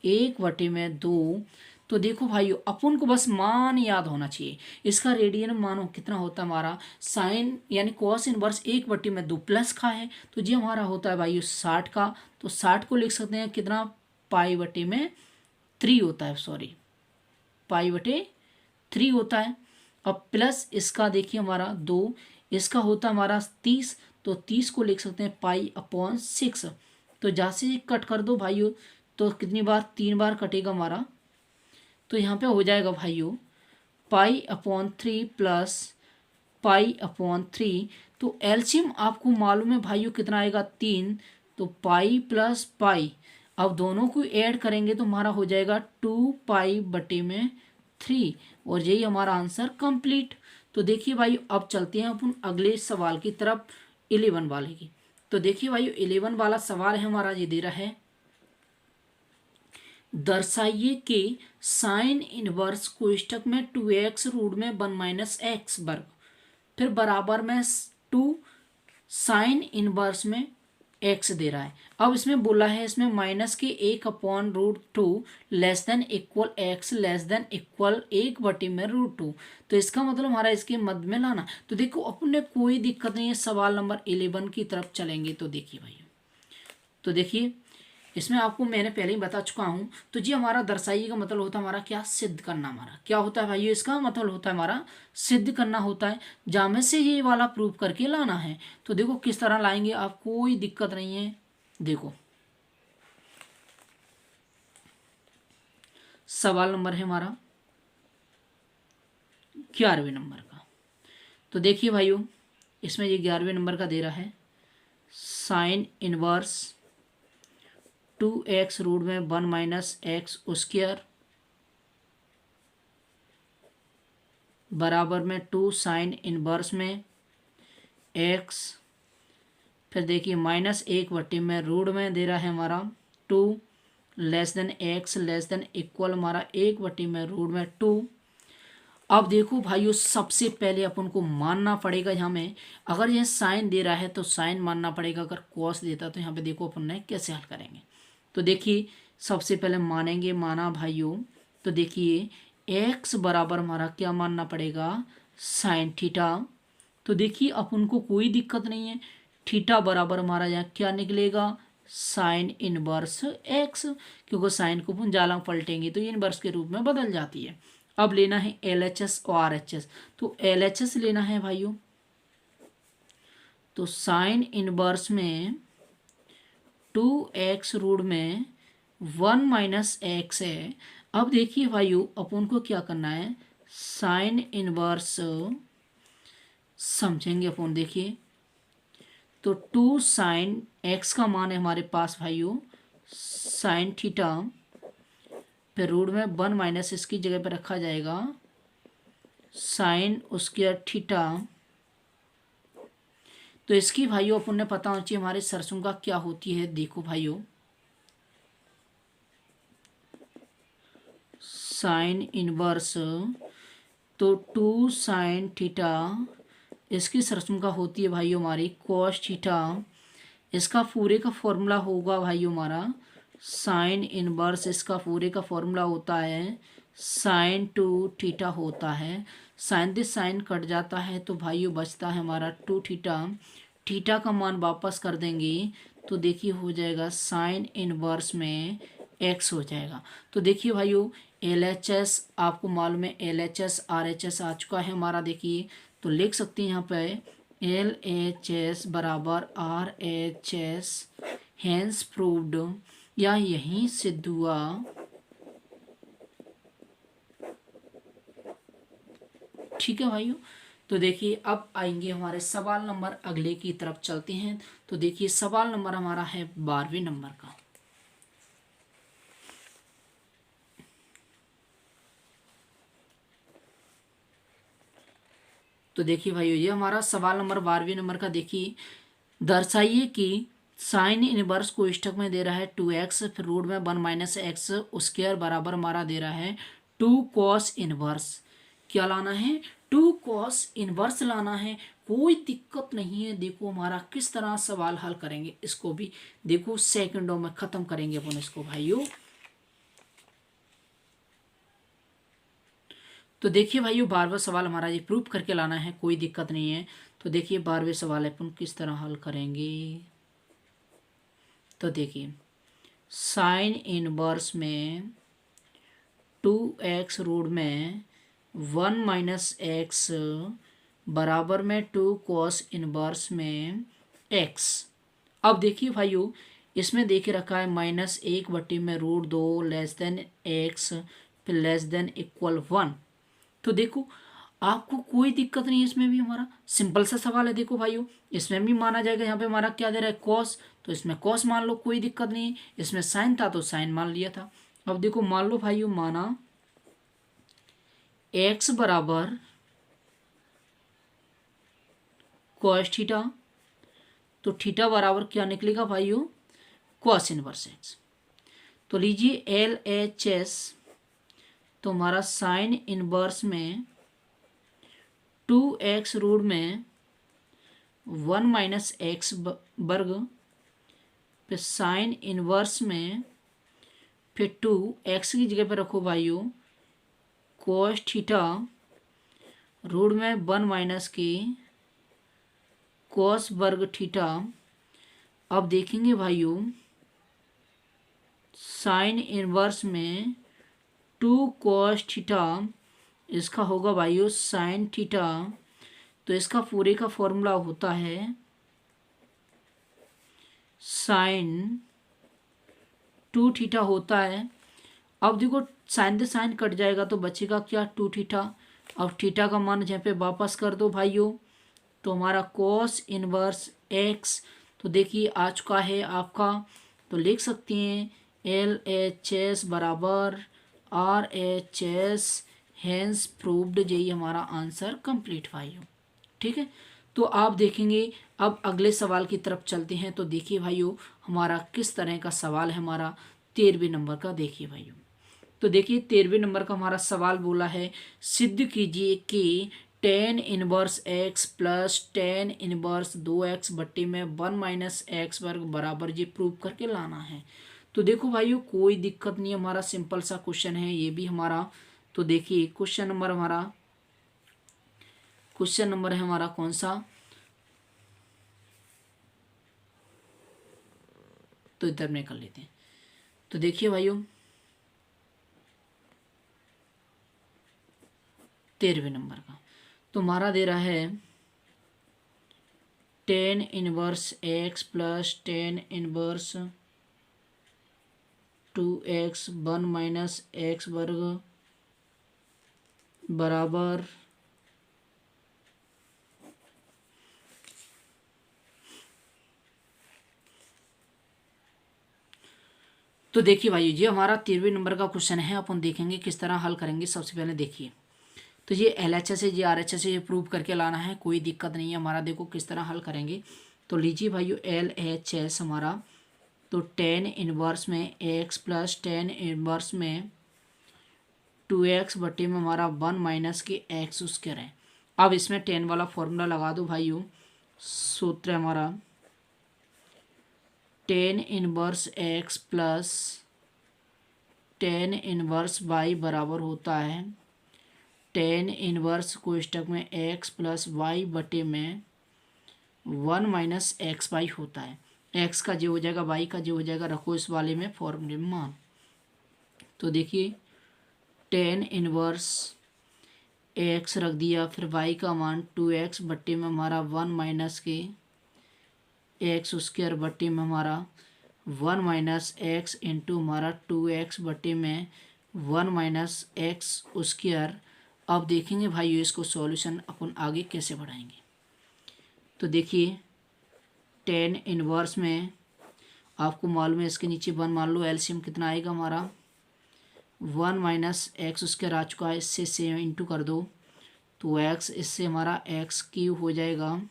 1/2। तो देखो भाइयों अपन को बस मान याद होना चाहिए। इसका रेडियन मानो कितना होता है हमारा, साइन यानी कॉस इनवर्स 1/2 प्लस का है, तो जी हमारा होता है भाइयों 60 का। तो 60 को लिख सकते हैं कितना, π/3 होता है, सॉरी π/3 होता है। अब प्लस इसका देखिए हमारा 2, इसका होता है हमारा 30, तो 30 को लिख सकते हैं π/6। तो जहाँ से कट कर दो भाइयों, तो कितनी बार, 3 बार कटेगा हमारा। तो यहाँ पे हो जाएगा भाइयों π/3 प्लस π/3। तो एलसीएम आपको मालूम है भाइयों कितना आएगा, 3। तो पाई प्लस पाई, अब दोनों को ऐड करेंगे तो हमारा हो जाएगा 2π/3, और यही हमारा आंसर कंप्लीट। तो देखिए भाई अब चलते हैं अपन अगले सवाल की तरफ, 11 वाले की। तो देखिए भाई 11 वाला सवाल है हमारा, ये दे रहा है, दर्शाइए कि साइन इनवर्स कोष्टक में 2x रूट में 1 - x वर्ग, फिर बराबर में 2 साइन इनवर्स में x दे रहा है। अब इसमें बोला है, इसमें माइनस के 1/√2 less than equal x less than equal 1/√2। तो इसका मतलब हमारा इसके मध्य में लाना। तो देखो अपने कोई दिक्कत नहीं है, सवाल नंबर 11 की तरफ चलेंगे। तो देखिए भाई, तो देखिए इसमें आपको मैंने पहले ही बता चुका हूं। तो जी हमारा दर्शाइए का मतलब होता है हमारा क्या, सिद्ध करना। हमारा क्या होता है भाई, इसका मतलब होता है हमारा सिद्ध करना होता है, जामे से ये वाला प्रूफ करके लाना है। तो देखो किस तरह लाएंगे, आप कोई दिक्कत नहीं है। देखो सवाल नंबर है हमारा 11वें नंबर का। तो देखिए भाइयों इसमें ये 11वें नंबर का दे रहा है, साइन इनवर्स 2x रूट में 1 - x² बराबर में 2 साइन इनवर्स में x, फिर देखिए -1/रूट में दे रहा है हमारा 2 less than x less than equal हमारा 1/√2। अब देखो भाइयों सबसे पहले अपन को मानना पड़ेगा, यहाँ में अगर यह साइन दे रहा है तो साइन मानना पड़ेगा, अगर कॉस देता तो यहाँ पे देखो अपन ने कैसे हल करेंगे। तो देखिए सबसे पहले मानेंगे, माना भाइयों। तो देखिए x बराबर हमारा क्या मानना पड़ेगा, साइन थीटा। तो देखिए अपन को कोई दिक्कत नहीं है, थीटा बराबर हमारा यहाँ क्या निकलेगा, साइन इनवर्स x, क्योंकि साइन को अपन जाला पलटेंगे तो ये इनवर्स के रूप में बदल जाती है। अब लेना है LHS और RHS। तो LHS लेना है भाइयों, तो साइन इनवर्स में 2x रूट में 1 - x है। अब देखिए भाइयों अपन को क्या करना है, साइन इनवर्स समझेंगे अपन। देखिए तो 2 साइन x का मान है हमारे पास भाइयों साइन थीटा, फिर रूट में 1 - इसकी जगह पर रखा जाएगा साइन स्क्वायर थीटा। तो इसकी भाइयों अपन ने पता होना चाहिए हमारे सरसों का क्या होती है। देखो भाइयों साइन इनवर्स, तो 2 साइन थीटा, इसकी सरसों का होती है भाइयों हमारी कॉस थीटा। इसका पूरे का फॉर्मूला होगा भाइयों हमारा साइन इनवर्स, इसका पूरे का फॉर्मूला होता है साइन 2 थीटा होता है। साइन से साइन कट जाता है तो भाइयों बचता है हमारा 2 थीटा। थीटा का मान वापस कर देंगे तो देखिए हो जाएगा साइन इनवर्स में x हो जाएगा। तो देखिए भाइयों LHS आपको मालूम है, LHS RHS आ चुका है हमारा। देखिए तो लिख सकते हैं यहाँ पे LHS बराबर RHS, हैंस प्रूव्ड, या यहीं सिद्ध हुआ ठीक है भाइयों। तो देखिए अब आएंगे हमारे सवाल नंबर अगले की तरफ चलते हैं। तो देखिए सवाल नंबर हमारा है 12वें नंबर का। तो देखिए भाइयों ये हमारा सवाल नंबर 12वें नंबर का। देखिए दर्शाइए कि साइन इनवर्स कोष्ठक में दे रहा है 2x, फिर रूट में 1 - x² बराबर हमारा दे रहा है 2 कॉस इनवर्स। क्या लाना है, 2 कॉस इनवर्स लाना है। कोई दिक्कत नहीं है। देखो हमारा किस तरह सवाल हल करेंगे, इसको भी देखो सेकंडों में खत्म करेंगे अपन इसको भाइयों। तो देखिए भाइयों 12वां सवाल हमारा ये प्रूफ करके लाना है, कोई दिक्कत नहीं है। तो देखिए 12वें सवाल अपन किस तरह हल करेंगे। तो देखिए साइन इनवर्स में 2x रूट में 1 - x बराबर में 2 कॉस इनवर्स में x। अब देखिए भाइयों इसमें देखे रखा है -1/√2 लेस देन x फिर लेस देन इक्वल 1। तो देखो आपको कोई दिक्कत नहीं है, इसमें भी हमारा सिंपल सा सवाल है। देखो भाइयों इसमें भी माना जाएगा, यहाँ पे हमारा क्या दे रहा है कॉस, तो इसमें कॉस मान लो, कोई दिक्कत नहीं। इसमें साइन था तो साइन मान लिया था। अब देखो मान लो भाइयों माना x बराबर कॉस थीटा, तो थीटा बराबर क्या निकलेगा भाइयों कॉस इनवर्स x। तो लीजिए LHS, तो हमारा साइन इनवर्स में 2x रूट में 1 - x वर्ग फिर साइन इनवर्स में फिर 2x की जगह पे रखो भाइयों कोस थीटा रूट में 1 - की कोस वर्ग थीटा। अब देखेंगे भाइयों साइन इनवर्स में 2 कोस थीटा, इसका होगा भाइयों साइन थीटा। तो इसका पूरे का फॉर्मूला होता है साइन 2 थीटा होता है। अब देखो साइन से साइन कट जाएगा तो बचेगा क्या 2 थीटा। अब थीटा का मान यहाँ पे वापस कर दो भाइयों, तो हमारा कोस इनवर्स एक्स तो देखिए आ चुका है आपका। तो लिख सकते हैं LHS बराबर RHS, हैंस प्रूव्ड। यही हमारा आंसर कंप्लीट भाइयों, ठीक है। तो आप देखेंगे अब अगले सवाल की तरफ चलते हैं। तो देखिए भाइयों हमारा किस तरह का सवाल है, हमारा 13वें नंबर का। देखिए भाइयों तो देखिए 13वें नंबर का हमारा सवाल बोला है सिद्ध कीजिए कि tan inverse x plus tan inverse 2x बट्टे में 1 - x वर्ग बराबर ये प्रूव करके लाना है। तो देखो भाइयों कोई दिक्कत नहीं है, हमारा सिंपल सा क्वेश्चन है ये भी हमारा। तो देखिए क्वेश्चन नंबर है हमारा कौन सा, तो इधर में कर लेते हैं। तो देखिए भाइयों 13वें नंबर का तो हमारा दे रहा है tan inverse x plus tan inverse 2x 1 - x वर्ग बराबर तो देखिए भाई ये हमारा 13वें नंबर का क्वेश्चन है। अपन देखेंगे किस तरह हल करेंगे। सबसे पहले देखिए तो ये LHS है, ये RHS है, ये प्रूव करके लाना है, कोई दिक्कत नहीं है हमारा। देखो किस तरह हल करेंगे। तो लीजिए भाइयों LHS हमारा तो tan इनवर्स में x प्लस tan इनवर्स में 2x बटे में हमारा 1 - के x स्क्वायर है। अब इसमें tan वाला फॉर्मूला लगा दो भाइयों। सूत्र हमारा tan inverse x plus tan inverse y बराबर होता है tan इनवर्स कोष्टक में x प्लस y बटे में 1 - xy होता है। x का जो हो जाएगा y का जो हो जाएगा, रखो इस वाले में फॉर्मूले में मान। तो देखिए tan इनवर्स x रख दिया, फिर y का मान 2x बट्टे में हमारा 1 - के x स्क्वायर बट्टे में हमारा 1 - x इंटू हमारा 2x बट्टे में 1 - x स्क्वायर। अब देखेंगे भाई इसको सॉल्यूशन अपन आगे कैसे बढ़ाएंगे। तो देखिए tan इनवर्स में आपको मालूम है इसके नीचे 1 मान लो, एलसीएम कितना आएगा हमारा 1 - x स्क्वायर आ चुका है, इससे सेम इंटू कर दो तो x, इससे हमारा x क्यूब हो जाएगा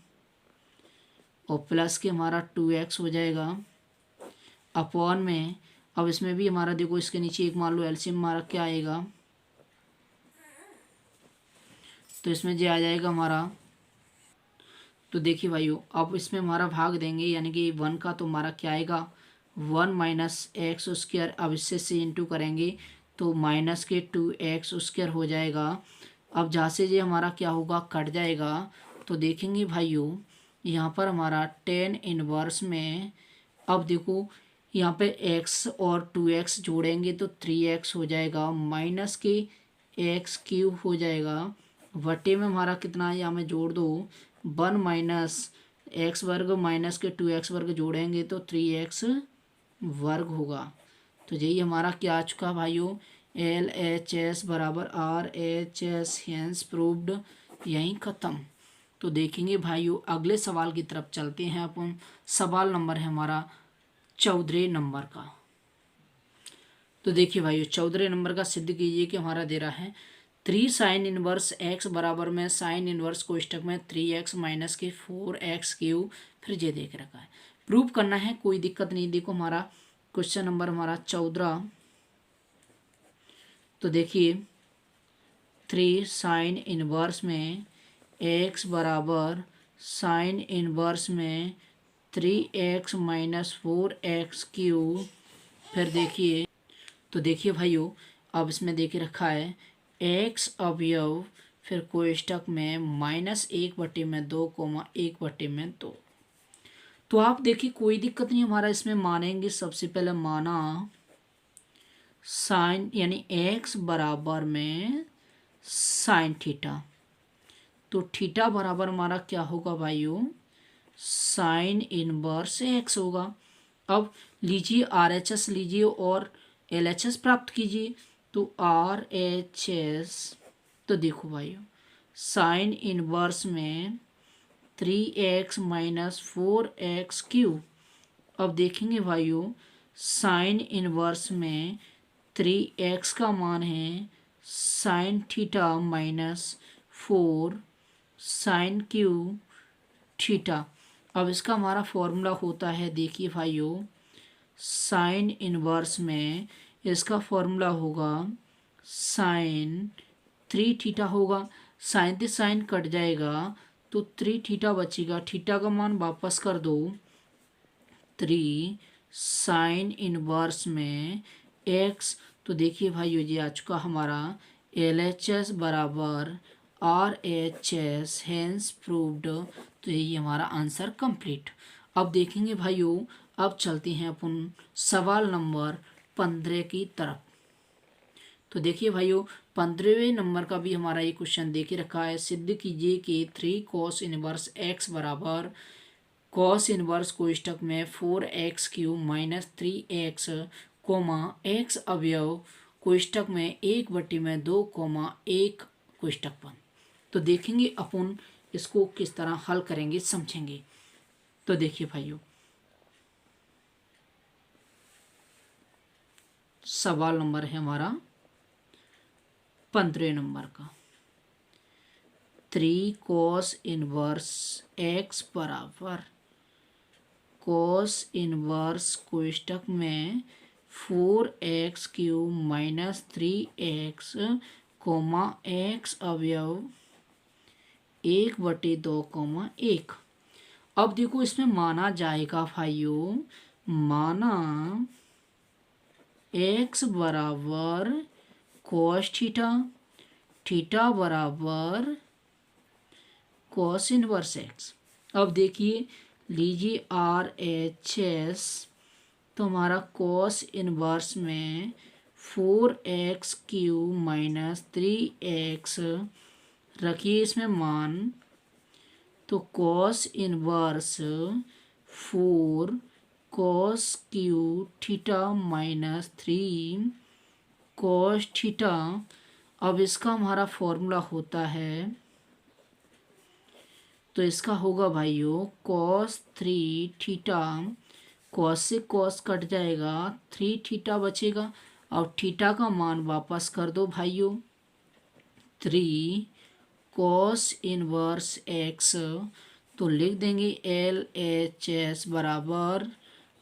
और प्लस के हमारा 2x हो जाएगा अपॉन में। अब इसमें भी हमारा देखो इसके नीचे एक मान लो, एलसीएम हमारा क्या आएगा, तो इसमें जो आ जाएगा हमारा। तो देखिए भाइयों अब इसमें हमारा भाग देंगे यानी कि 1 का, तो हमारा क्या आएगा 1 - x स्क्वायर। अब इससे इंटू करेंगे तो माइनस के 2x स्क्वायर हो जाएगा। अब जहाँ से ये हमारा क्या होगा, कट जाएगा। तो देखेंगे भाइयों यहाँ पर हमारा टेन इनवर्स में, अब देखो यहाँ पे x और 2x जोड़ेंगे तो 3x हो जाएगा, माइनस के एक्स क्यूब हो जाएगा, वटे में हमारा कितना है, यहाँ में जोड़ दो 1 माइनस एक्स वर्ग माइनस के 2x वर्ग जोड़ेंगे तो 3x वर्ग होगा। तो यही हमारा क्या आ चुका भाइयों, LHS बराबर RHS, हेंस प्रूव्ड, यहीं ख़त्म। तो देखेंगे भाइयों अगले सवाल की तरफ चलते हैं अपन। सवाल नंबर है हमारा 14 नंबर का। तो देखिए भाइयों 14 नंबर का सिद्ध कीजिए कि हमारा दे रहा है 3 साइन इनवर्स x बराबर में साइन इनवर्स कोष्टक में 3x माइनस के 4x क्यूब, फिर ये देख रखा है, प्रूव करना है, कोई दिक्कत नहीं। देखो हमारा क्वेश्चन नंबर हमारा 14, तो देखिए 3 साइन इनवर्स में x बराबर साइन इनवर्स में 3x माइनस 4x क्यूब, फिर देखिए, तो देखिए भाइयों अब इसमें देख रखा है x अवयव, फिर कोष्टक में -1/2 1/2। तो आप देखिए कोई दिक्कत नहीं, हमारा इसमें मानेंगे सबसे पहले माना साइन यानी x बराबर में साइन थीटा, तो थीटा बराबर हमारा क्या होगा भाइयों, साइन इनवर्स x होगा। अब लीजिए RHS लीजिए और LHS प्राप्त कीजिए, तो RHS, तो देखो भाइयों साइन इनवर्स में 3x माइनस 4x क्यूब। अब देखेंगे भाइयों साइन इनवर्स में 3x का मान है sine theta minus 4 sine cube theta. अब इसका हमारा फॉर्मूला होता है, देखिए भाइयों साइन इनवर्स में इसका फॉर्मूला होगा साइन 3 थीटा होगा, साइन से साइन कट जाएगा तो 3 थीटा बचेगा, थीटा का मान वापस कर दो 3 साइन इनवर्स में x। तो देखिए भाइयों ये आ चुका हमारा LHS बराबर RHS, हेंस प्रूव्ड। तो यही हमारा आंसर कंप्लीट। अब देखेंगे भाइयों, अब चलते हैं अपन सवाल नंबर 15 की तरफ। तो देखिए भाइयों 15वें नंबर का भी हमारा ये क्वेश्चन दे के रखा है, सिद्ध कीजिए कि 3 cos इनवर्स x बराबर cos इनवर्स कोष्टक में 4x cube minus 3x coma x अवयव कोष्टक में 1/2 1 कोष्टक पर। तो देखेंगे अपन इसको किस तरह हल करेंगे, समझेंगे। तो देखिए भाइयों सवाल नंबर है हमारा 15 नंबर का, 3 cos इनवर्स x बराबर cos इनवर्स कोष्टक में 4x cube minus 3x coma x अवयव 1/2 1। अब देखो इसमें माना जाएगा भाइयों, माना x बराबर cos थीटा, थीटा बराबर cos इनवर्स x। अब देखिए लीजिए RHS, तो हमारा cos इनवर्स में 4x क्यूब माइनस 3x रखिए इसमें मान, तो cos inverse 4 cos cube theta minus 3 cos theta. अब इसका हमारा फॉर्मूला होता है, तो इसका होगा भाइयों cos 3 थीटा, cos से cos कट जाएगा, 3 थीटा बचेगा और थीटा का मान वापस कर दो भाइयों 3 cos इनवर्स x। तो लिख देंगे LHS बराबर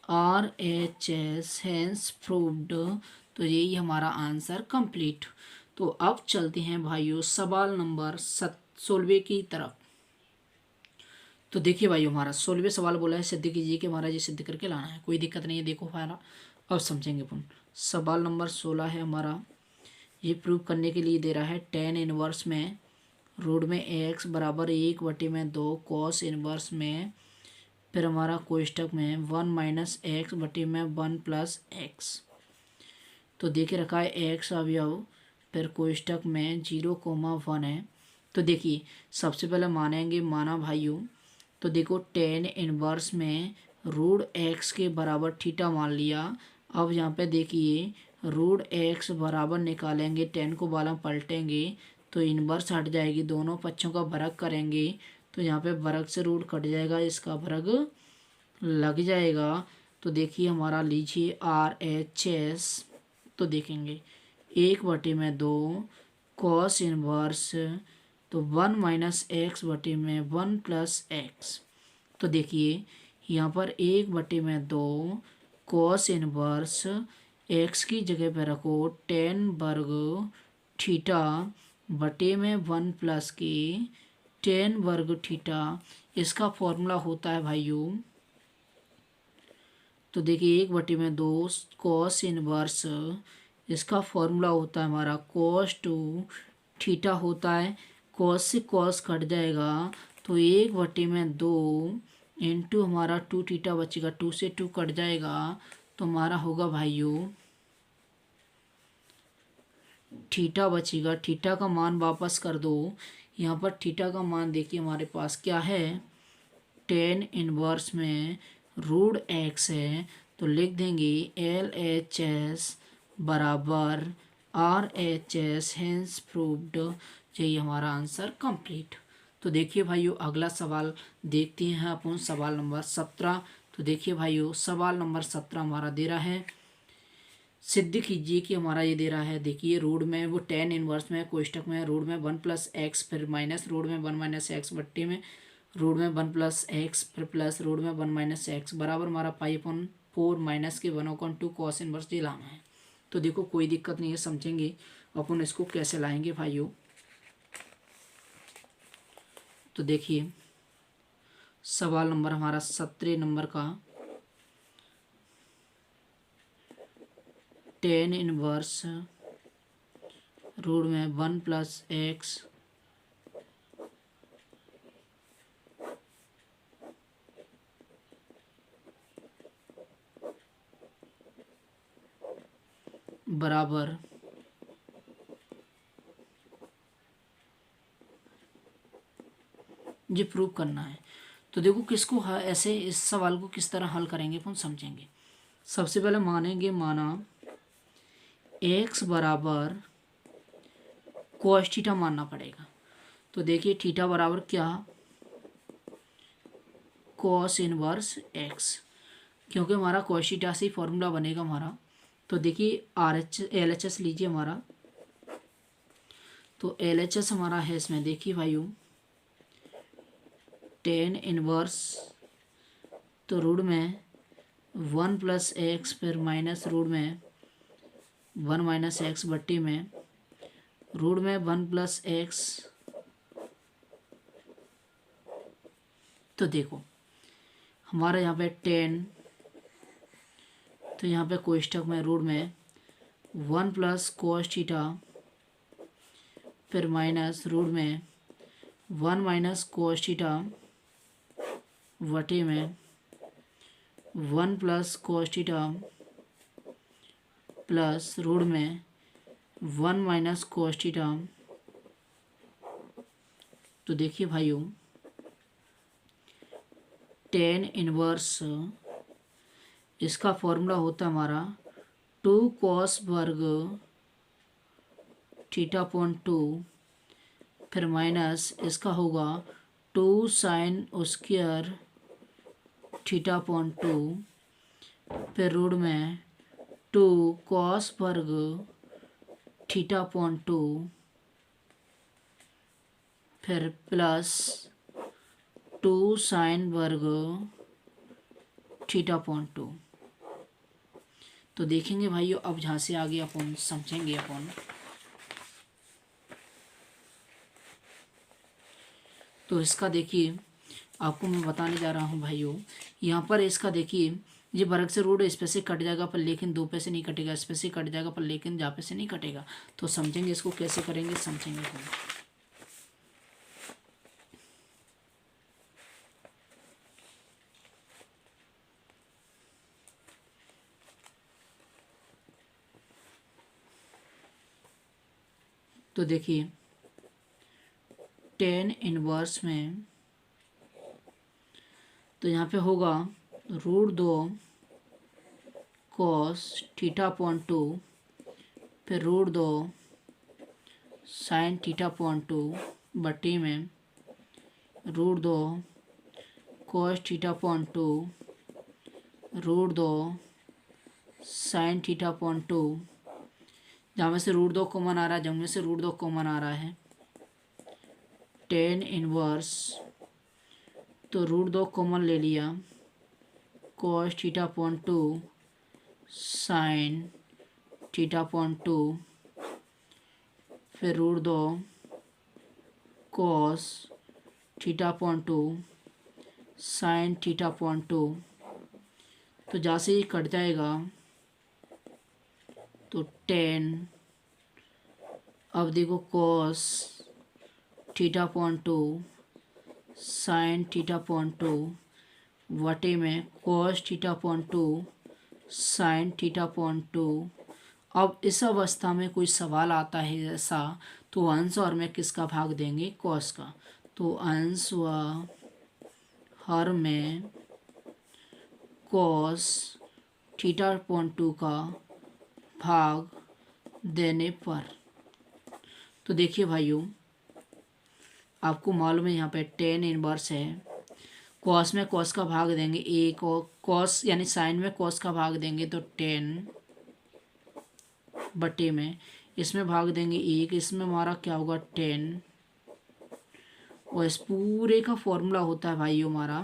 RHS, हेंस प्रूव्ड। तो यही हमारा आंसर कंप्लीट। तो अब चलते हैं भाइयों सवाल नंबर 16 की तरफ। तो देखिए भाइयों हमारा 16वें सवाल बोला है सिद्ध कीजिए कि हमारा ये सिद्ध करके लाना है, कोई दिक्कत नहीं है। देखो हमारा अब समझेंगे अपन। सवाल नंबर 16 है हमारा ये प्रूव करने के लिए दे रहा है टेन इनवर्स में रूट में एक्स बराबर 1/2 कॉस इनवर्स में, फिर हमारा कोष्टक में 1-x/1 + x। तो दे के रखा है एक्स अवयव, फिर कोष्टक में 0,1 है। तो देखिए सबसे पहले मानेंगे, माना भाइयों, तो देखो टेन इनवर्स में रूट एक्स के बराबर थीटा मान लिया। अब यहाँ पे देखिए रूट एक्स बराबर निकालेंगे, टेन को बाला पलटेंगे तो इनवर्स हट जाएगी, दोनों पक्षों का वर्ग करेंगे तो यहाँ पे वर्ग से रूट कट जाएगा, इसका वर्ग लग जाएगा। तो देखिए हमारा लीजिए RHS, तो देखेंगे 1/2 कॉस इनवर्स, तो 1 - x/1 + x। तो देखिए यहाँ पर 1/2 कॉस इनवर्स, x की जगह पे रखो टेन वर्ग थीटा बटे में 1 + के टेन वर्ग थीटा, इसका फॉर्मूला होता है भाइयों। तो देखिए 1/2 कॉस इनवर्स, इसका फॉर्मूला होता है हमारा cos2 थीटा होता है, कॉस से कॉस कट जाएगा तो 1/2 इंटू हमारा 2 थीटा बचेगा, 2 से 2 कट जाएगा तो हमारा होगा भाइयों थीटा बचेगा। थीटा का मान वापस कर दो, यहाँ पर थीटा का मान देखिए हमारे पास क्या है, टेन इनवर्स में रूट एक्स है, तो लिख देंगे LHS बराबर RHS, हेंस प्रूव्ड। यही हमारा आंसर कंप्लीट। तो देखिए भाइयों अगला सवाल देखते हैं अपन, सवाल नंबर 17। तो देखिए भाइयों सवाल नंबर 17 हमारा दे रहा है, सिद्ध कीजिए कि हमारा ये दे रहा है, देखिए रूट में वो टेन इनवर्स में कोष्टक में रूट में 1 + x, फिर माइनस रूट में 1 - x बट्टे में रूट में 1 + x, फिर प्लस रूट में 1 - x बराबर हमारा π/4 माइनस के 1/2 कॉस इनवर्स ये लाना है। तो देखो कोई दिक्कत नहीं है, समझेंगे अपन इसको कैसे लाएंगे भाइयों। तो देखिए सवाल नंबर हमारा 17 नंबर का, टेन इनवर्स रूट में 1 + x बराबर ये प्रूव करना है। तो देखो किसको ऐसे इस सवाल को किस तरह हल करेंगे अपन समझेंगे। सबसे पहले मानेंगे, माना x बराबर cos थीटा मानना पड़ेगा। तो देखिए थीटा बराबर क्या, cos इनवर्स x, क्योंकि हमारा cos थीटा से ही फॉर्मूला बनेगा हमारा। तो देखिए LHS लीजिए हमारा, तो LHS हमारा है इसमें देखिए भाइयों टेन इनवर्स, तो रूट में 1 + x, फिर माइनस रूट में 1 - x बट्टी में रूट में 1 + x। तो देखो हमारा यहाँ पे टेन, तो यहाँ पे कोष्टक में रूट में 1 + cos थीटा, फिर माइनस रूट में 1 - cos थीटा वटे में 1 + cos थीटा प्लस रूट में 1 - cos थीटा। तो देखिए भाइयों टेन इनवर्स, इसका फॉर्मूला होता है हमारा 2 cos वर्ग θ/2, फिर माइनस इसका होगा 2 sin स्क्वायर θ/2, फिर रूट में 2 cos वर्ग θ/2, फिर प्लस 2 sin वर्ग θ/2। तो देखेंगे भाइयों अब जहाँ से आगे अपन समझेंगे अपन। तो इसका देखिए आपको मैं बताने जा रहा हूँ भाइयों, यहाँ पर इसका देखिए ये वर्ग से रूट इस पे से कट जाएगा पर लेकिन 2 पे से नहीं कटेगा, इस पे से कट जाएगा पर लेकिन जहाँ पे से नहीं कटेगा। तो समझेंगे इसको कैसे करेंगे, समझेंगे हम। तो देखिए टेन इनवर्स में तो यहाँ पे होगा √2 cos θ/2 फिर √2 sin θ/2 बट्टी में √2 cos θ/2 √2 sin θ/2, जहाँ में से √2 कॉमन आ रहा है, जहाँ में से √2 कॉमन आ रहा है, टेन इनवर्स तो √2 कॉमन ले लिया, cos θ/2 sin θ/2 फिर √2 cos θ/2 sin θ/2, तो जहाँ से ये कट जाएगा तो टेन, अब देखो cos θ/2 sin θ/2 वटे में cos θ/2 sin θ/2। अब इस अवस्था में कोई सवाल आता है ऐसा, तो अंश और में किसका भाग देंगे, cos का। तो अंश व हर में cos θ/2 का भाग देने पर, तो देखिए भाइयों आपको मालूम है यहाँ पे टेन इनवर्स है, कॉस में कॉस का भाग देंगे एक, और कॉस यानी साइन में कॉस का भाग देंगे तो टेन बटे में इसमें भाग देंगे एक, इसमें हमारा क्या होगा टेन, और इस पूरे का फॉर्मूला होता है भाइयों हमारा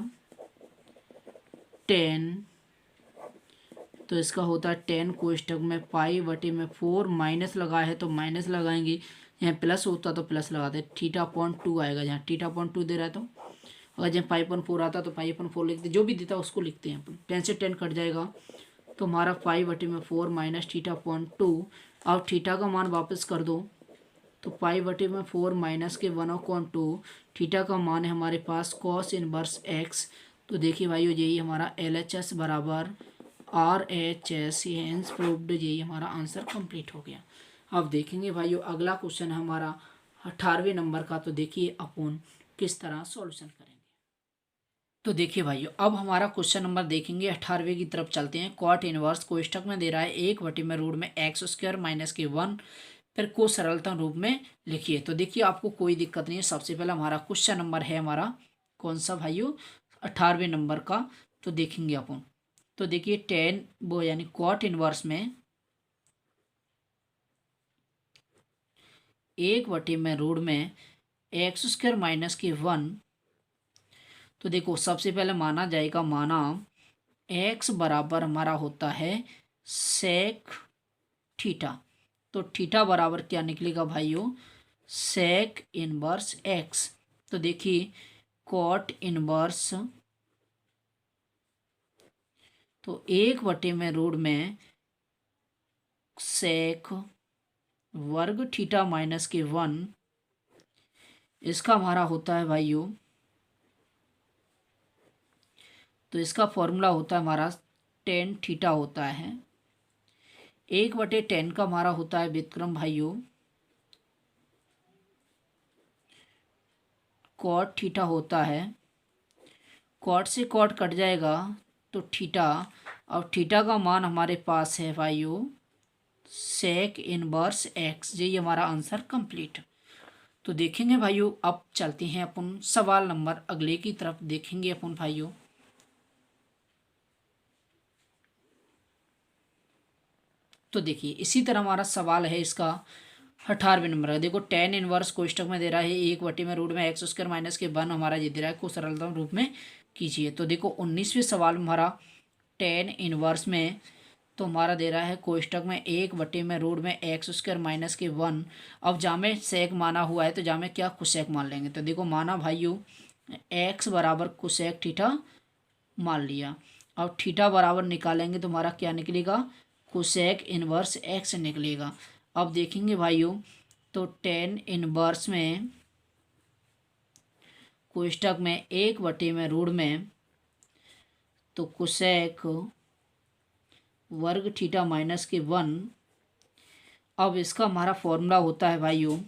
टेन, तो इसका होता है टेन कोष्टक में पाई बटे में 4 माइनस लगा है तो माइनस लगाएंगे, यहाँ प्लस होता तो प्लस लगाते, θ/2 आएगा, यहाँ θ/2 दे रहा है तो अगर जब π/4 आता तो π/4 लिखते, जो भी देता उसको लिखते हैं अपन, 10 से 10 कट जाएगा तो हमारा पाई बटे में 4 माइनस θ/2। अब थीटा का मान वापस कर दो तो पाई बटे में 4 माइनस के 1/2, थीटा का मान है हमारे पास cos इनवर्स x। तो देखिए भाइयों यही हमारा LHS बराबर RHS, ये हेंस प्रूव्ड, यही हमारा आंसर कंप्लीट हो गया। अब देखेंगे भाइयों अगला क्वेश्चन है हमारा 18वें नंबर का, तो देखिए अपन किस तरह सॉल्यूशन करेंगे। तो देखिए भाइयों अब हमारा क्वेश्चन नंबर देखेंगे 18वें की तरफ चलते हैं। कॉट इनवर्स कोष्टक में दे रहा है 1/√में x² माइनस के 1, फिर को सरलता रूप में लिखिए। तो देखिए आपको कोई दिक्कत नहीं है। सबसे पहला हमारा क्वेश्चन नंबर है हमारा कौन सा भाइयों, 18वें नंबर का। तो देखेंगे अपन, तो देखिए टेन वो यानी कॉट इनवर्स में 1/√में x² माइनस के 1। तो देखो सबसे पहले माना जाएगा, माना x बराबर हमारा होता है सेक थीटा। तो थीटा बराबर क्या निकलेगा भाइयों, सेक इनवर्स x। तो देखिए कॉट इनवर्स तो 1/√में सेक वर्ग थीटा माइनस के 1, इसका हमारा होता है भाइयों, तो इसका फॉर्मूला होता है हमारा टेन थीटा होता है, 1/10 का हमारा होता है व्युत्क्रम भाइयों कॉट थीटा होता है, कॉट से कॉट कट जाएगा तो थीटा, और थीटा का मान हमारे पास है भाइयों सेक इनवर्स x। ये हमारा आंसर कंप्लीट। तो देखेंगे भाइयों अब चलते हैं अपन सवाल नंबर अगले की तरफ, देखेंगे अपन भाइयों। तो देखिए इसी तरह हमारा सवाल है इसका 18वें नंबर का। देखो टेन इनवर्स कोष्टक में दे रहा है 1/√में x² माइनस के 1 हमारा ये दे रहा है, को सरलता रूप में कीजिए। तो देखो 19वें सवाल हमारा टेन इनवर्स में तो हमारा दे रहा है कोष्टक में 1/√में x² माइनस के 1। अब जामे सेक माना हुआ है तो जामे क्या कुसेक मान लेंगे। तो देखो माना भाइयों x बराबर कुसेक थीटा मान लिया। अब थीटा बराबर निकालेंगे तो हमारा क्या निकलेगा, कोसेक इनवर्स एक्स निकलेगा। अब देखेंगे भाइयों तो टेन इनवर्स में कोष्टक में 1/√, में तो कोसेक वर्ग थीटा माइनस के 1। अब इसका हमारा फॉर्मूला होता है भाइयों,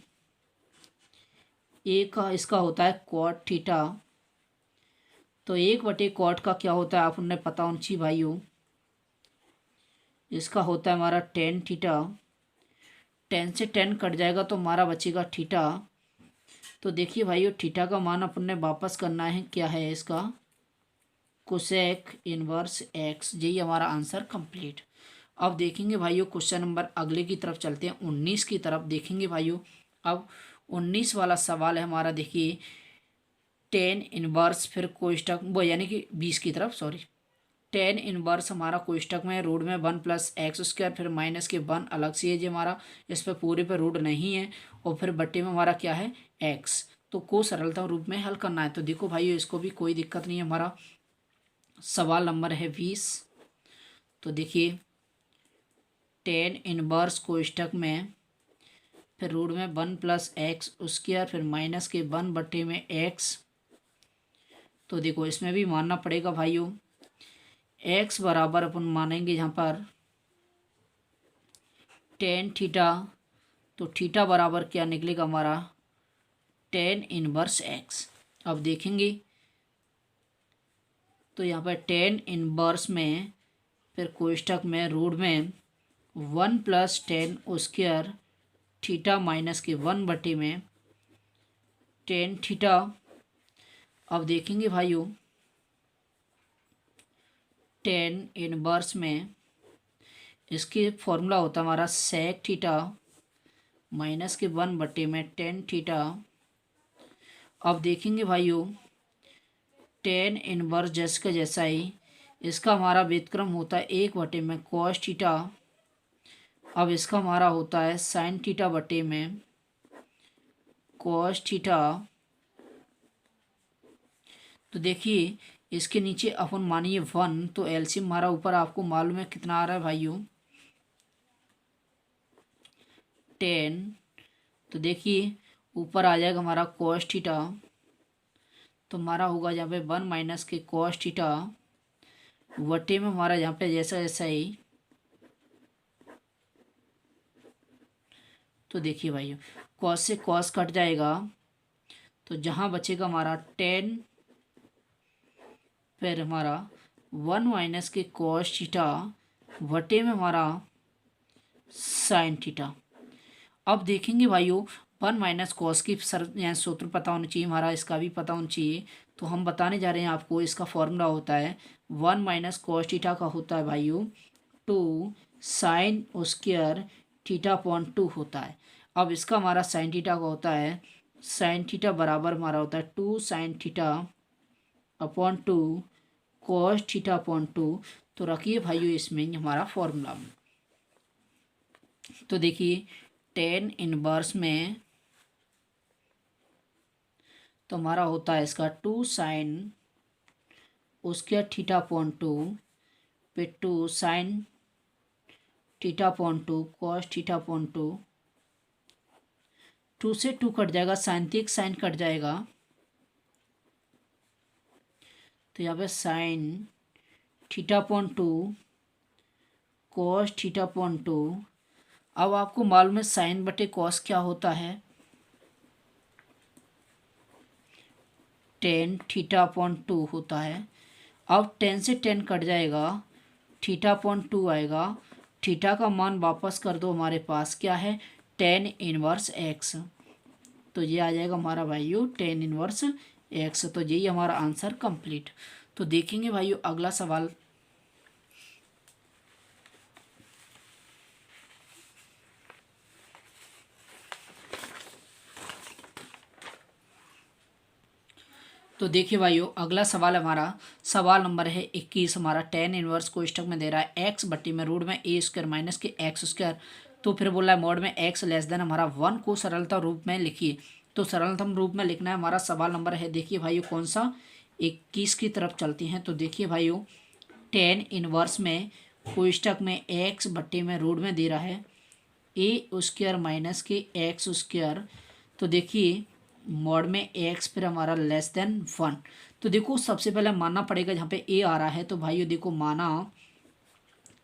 एक का इसका होता है कॉट थीटा। तो 1/कॉट का क्या होता है आपने पता होना चाहिए भाइयों, इसका होता है हमारा टेन थीटा। 10 से 10 कट जाएगा तो हमारा बचेगा थीटा। तो देखिए भाइयों थीटा का मान अपन ने वापस करना है, क्या है इसका, कोसेक इनवर्स एक्स। यही हमारा आंसर कंप्लीट। अब देखेंगे भाइयों क्वेश्चन नंबर अगले की तरफ चलते हैं, 19 की तरफ देखेंगे भाइयों। अब 19 वाला सवाल है हमारा, देखिए टेन इनवर्स फिर कोष्टक वो यानी कि 20 की तरफ, सॉरी। टेन इनवर्स हमारा कोष्टक में रूट में 1+x² फिर माइनस के 1 अलग से है जी हमारा, इस पर पूरे पर रूट नहीं है, और फिर बट्टे में हमारा क्या है x। तो को सरलता रूप में हल करना है। तो देखो भाइयों इसको भी कोई दिक्कत नहीं है। हमारा सवाल नंबर है 20। तो देखिए टेन इनवर्स कोष्टक में फिर रूट में 1+x² फिर माइनस के 1/x। तो देखो इसमें भी मानना पड़ेगा भाइयों, x बराबर अपन मानेंगे यहाँ पर टेन थीटा। तो थीटा बराबर क्या निकलेगा हमारा, टेन इनवर्स x। अब देखेंगे तो यहाँ पर टेन इनवर्स में फिर कोष्टक में रूट में 1+10² थीटा माइनस के 1 में टेन थीटा। अब देखेंगे भाइयों टेन इनवर्स में इसके फॉर्मूला होता है हमारा सेक थीटा माइनस के 1 में टेन थीटा। अब देखेंगे भाइयों टेन इनवर्स जैसे का जैसा ही इसका हमारा व्युत्क्रम होता है 1 में कॉस थीटा। अब इसका हमारा होता है साइन थीटा में कॉस थीटा। तो देखिए इसके नीचे अपन मानिए 1, तो एलसीएम हमारा ऊपर आपको मालूम है कितना आ रहा है भाइयों, 10। तो देखिए ऊपर आ जाएगा हमारा कॉस थीटा, तो हमारा होगा यहाँ पे 1 माइनस के कॉस थीटा वटे में हमारा यहाँ पे जैसा जैसा ही। तो देखिए भाइयों कॉस से कॉस कट जाएगा, तो जहाँ बचेगा हमारा 10 फिर हमारा 1 माइनस के कॉस थीटा वटे में हमारा साइन थीटा। अब देखेंगे भाइयों 1 माइनस कॉस की सर यहाँ सूत्र पता होना चाहिए हमारा, इसका भी पता होना चाहिए। तो हम बताने जा रहे हैं आपको, इसका फॉर्मूला होता है 1 माइनस कॉस थीटा का होता है भाइयों 2 साइन स्क्वायर थीटा/2 होता है। अब इसका हमारा साइन थीटा का होता है साइन थीटा बराबर हमारा होता है 2 साइन थीटा/2 कॉस थीटा/2। तो रखिए भाइयों इसमें हमारा फॉर्मूला। तो देखिए टेन इनवर्स में तो हमारा होता है इसका 2 साइन स्क्वायर थीटा/2 पे 2 साइन थीटा/2 कॉस थीटा/2। 2 से 2 कट जाएगा, साइन से एक साइन कट जाएगा, तो यहाँ पे साइन थीटा/2 कॉस थीटा/2। अब आपको मालूम है साइन बटे कॉस क्या होता है, टेन थीटा/2 होता है। अब 10 से 10 कट जाएगा, थीटा/2 आएगा, थीटा का मान वापस कर दो, हमारे पास क्या है टेन इनवर्स एक्स। तो ये आ जाएगा हमारा भाइयों टेन इनवर्स एक्स। तो यही हमारा आंसर कंप्लीट। तो देखेंगे भाइयों अगला सवाल। तो देखिए भाइयों अगला सवाल हमारा सवाल नंबर है 21। हमारा टेन इनवर्स कोष्टक में दे रहा है एक्स बट्टी में रूट में a² माइनस के x²। तो फिर बोला है मोड में x लेस देन हमारा 1 को सरलता रूप में लिखिए। तो सरलतम रूप में लिखना है। हमारा सवाल नंबर है देखिए भाइयों कौन सा, 21 की तरफ चलती हैं। तो देखिए भाइयों टेन इनवर्स में कोष्टक में एक्स बट्टे में रूट में दे रहा है ए स्क्वायर माइनस के एक्स स्क्वायर। तो देखिए मॉड में एक्स फिर हमारा लेस देन 1। तो देखो सबसे पहले मानना पड़ेगा, जहाँ पे ए आ रहा है तो भाइयों देखो माना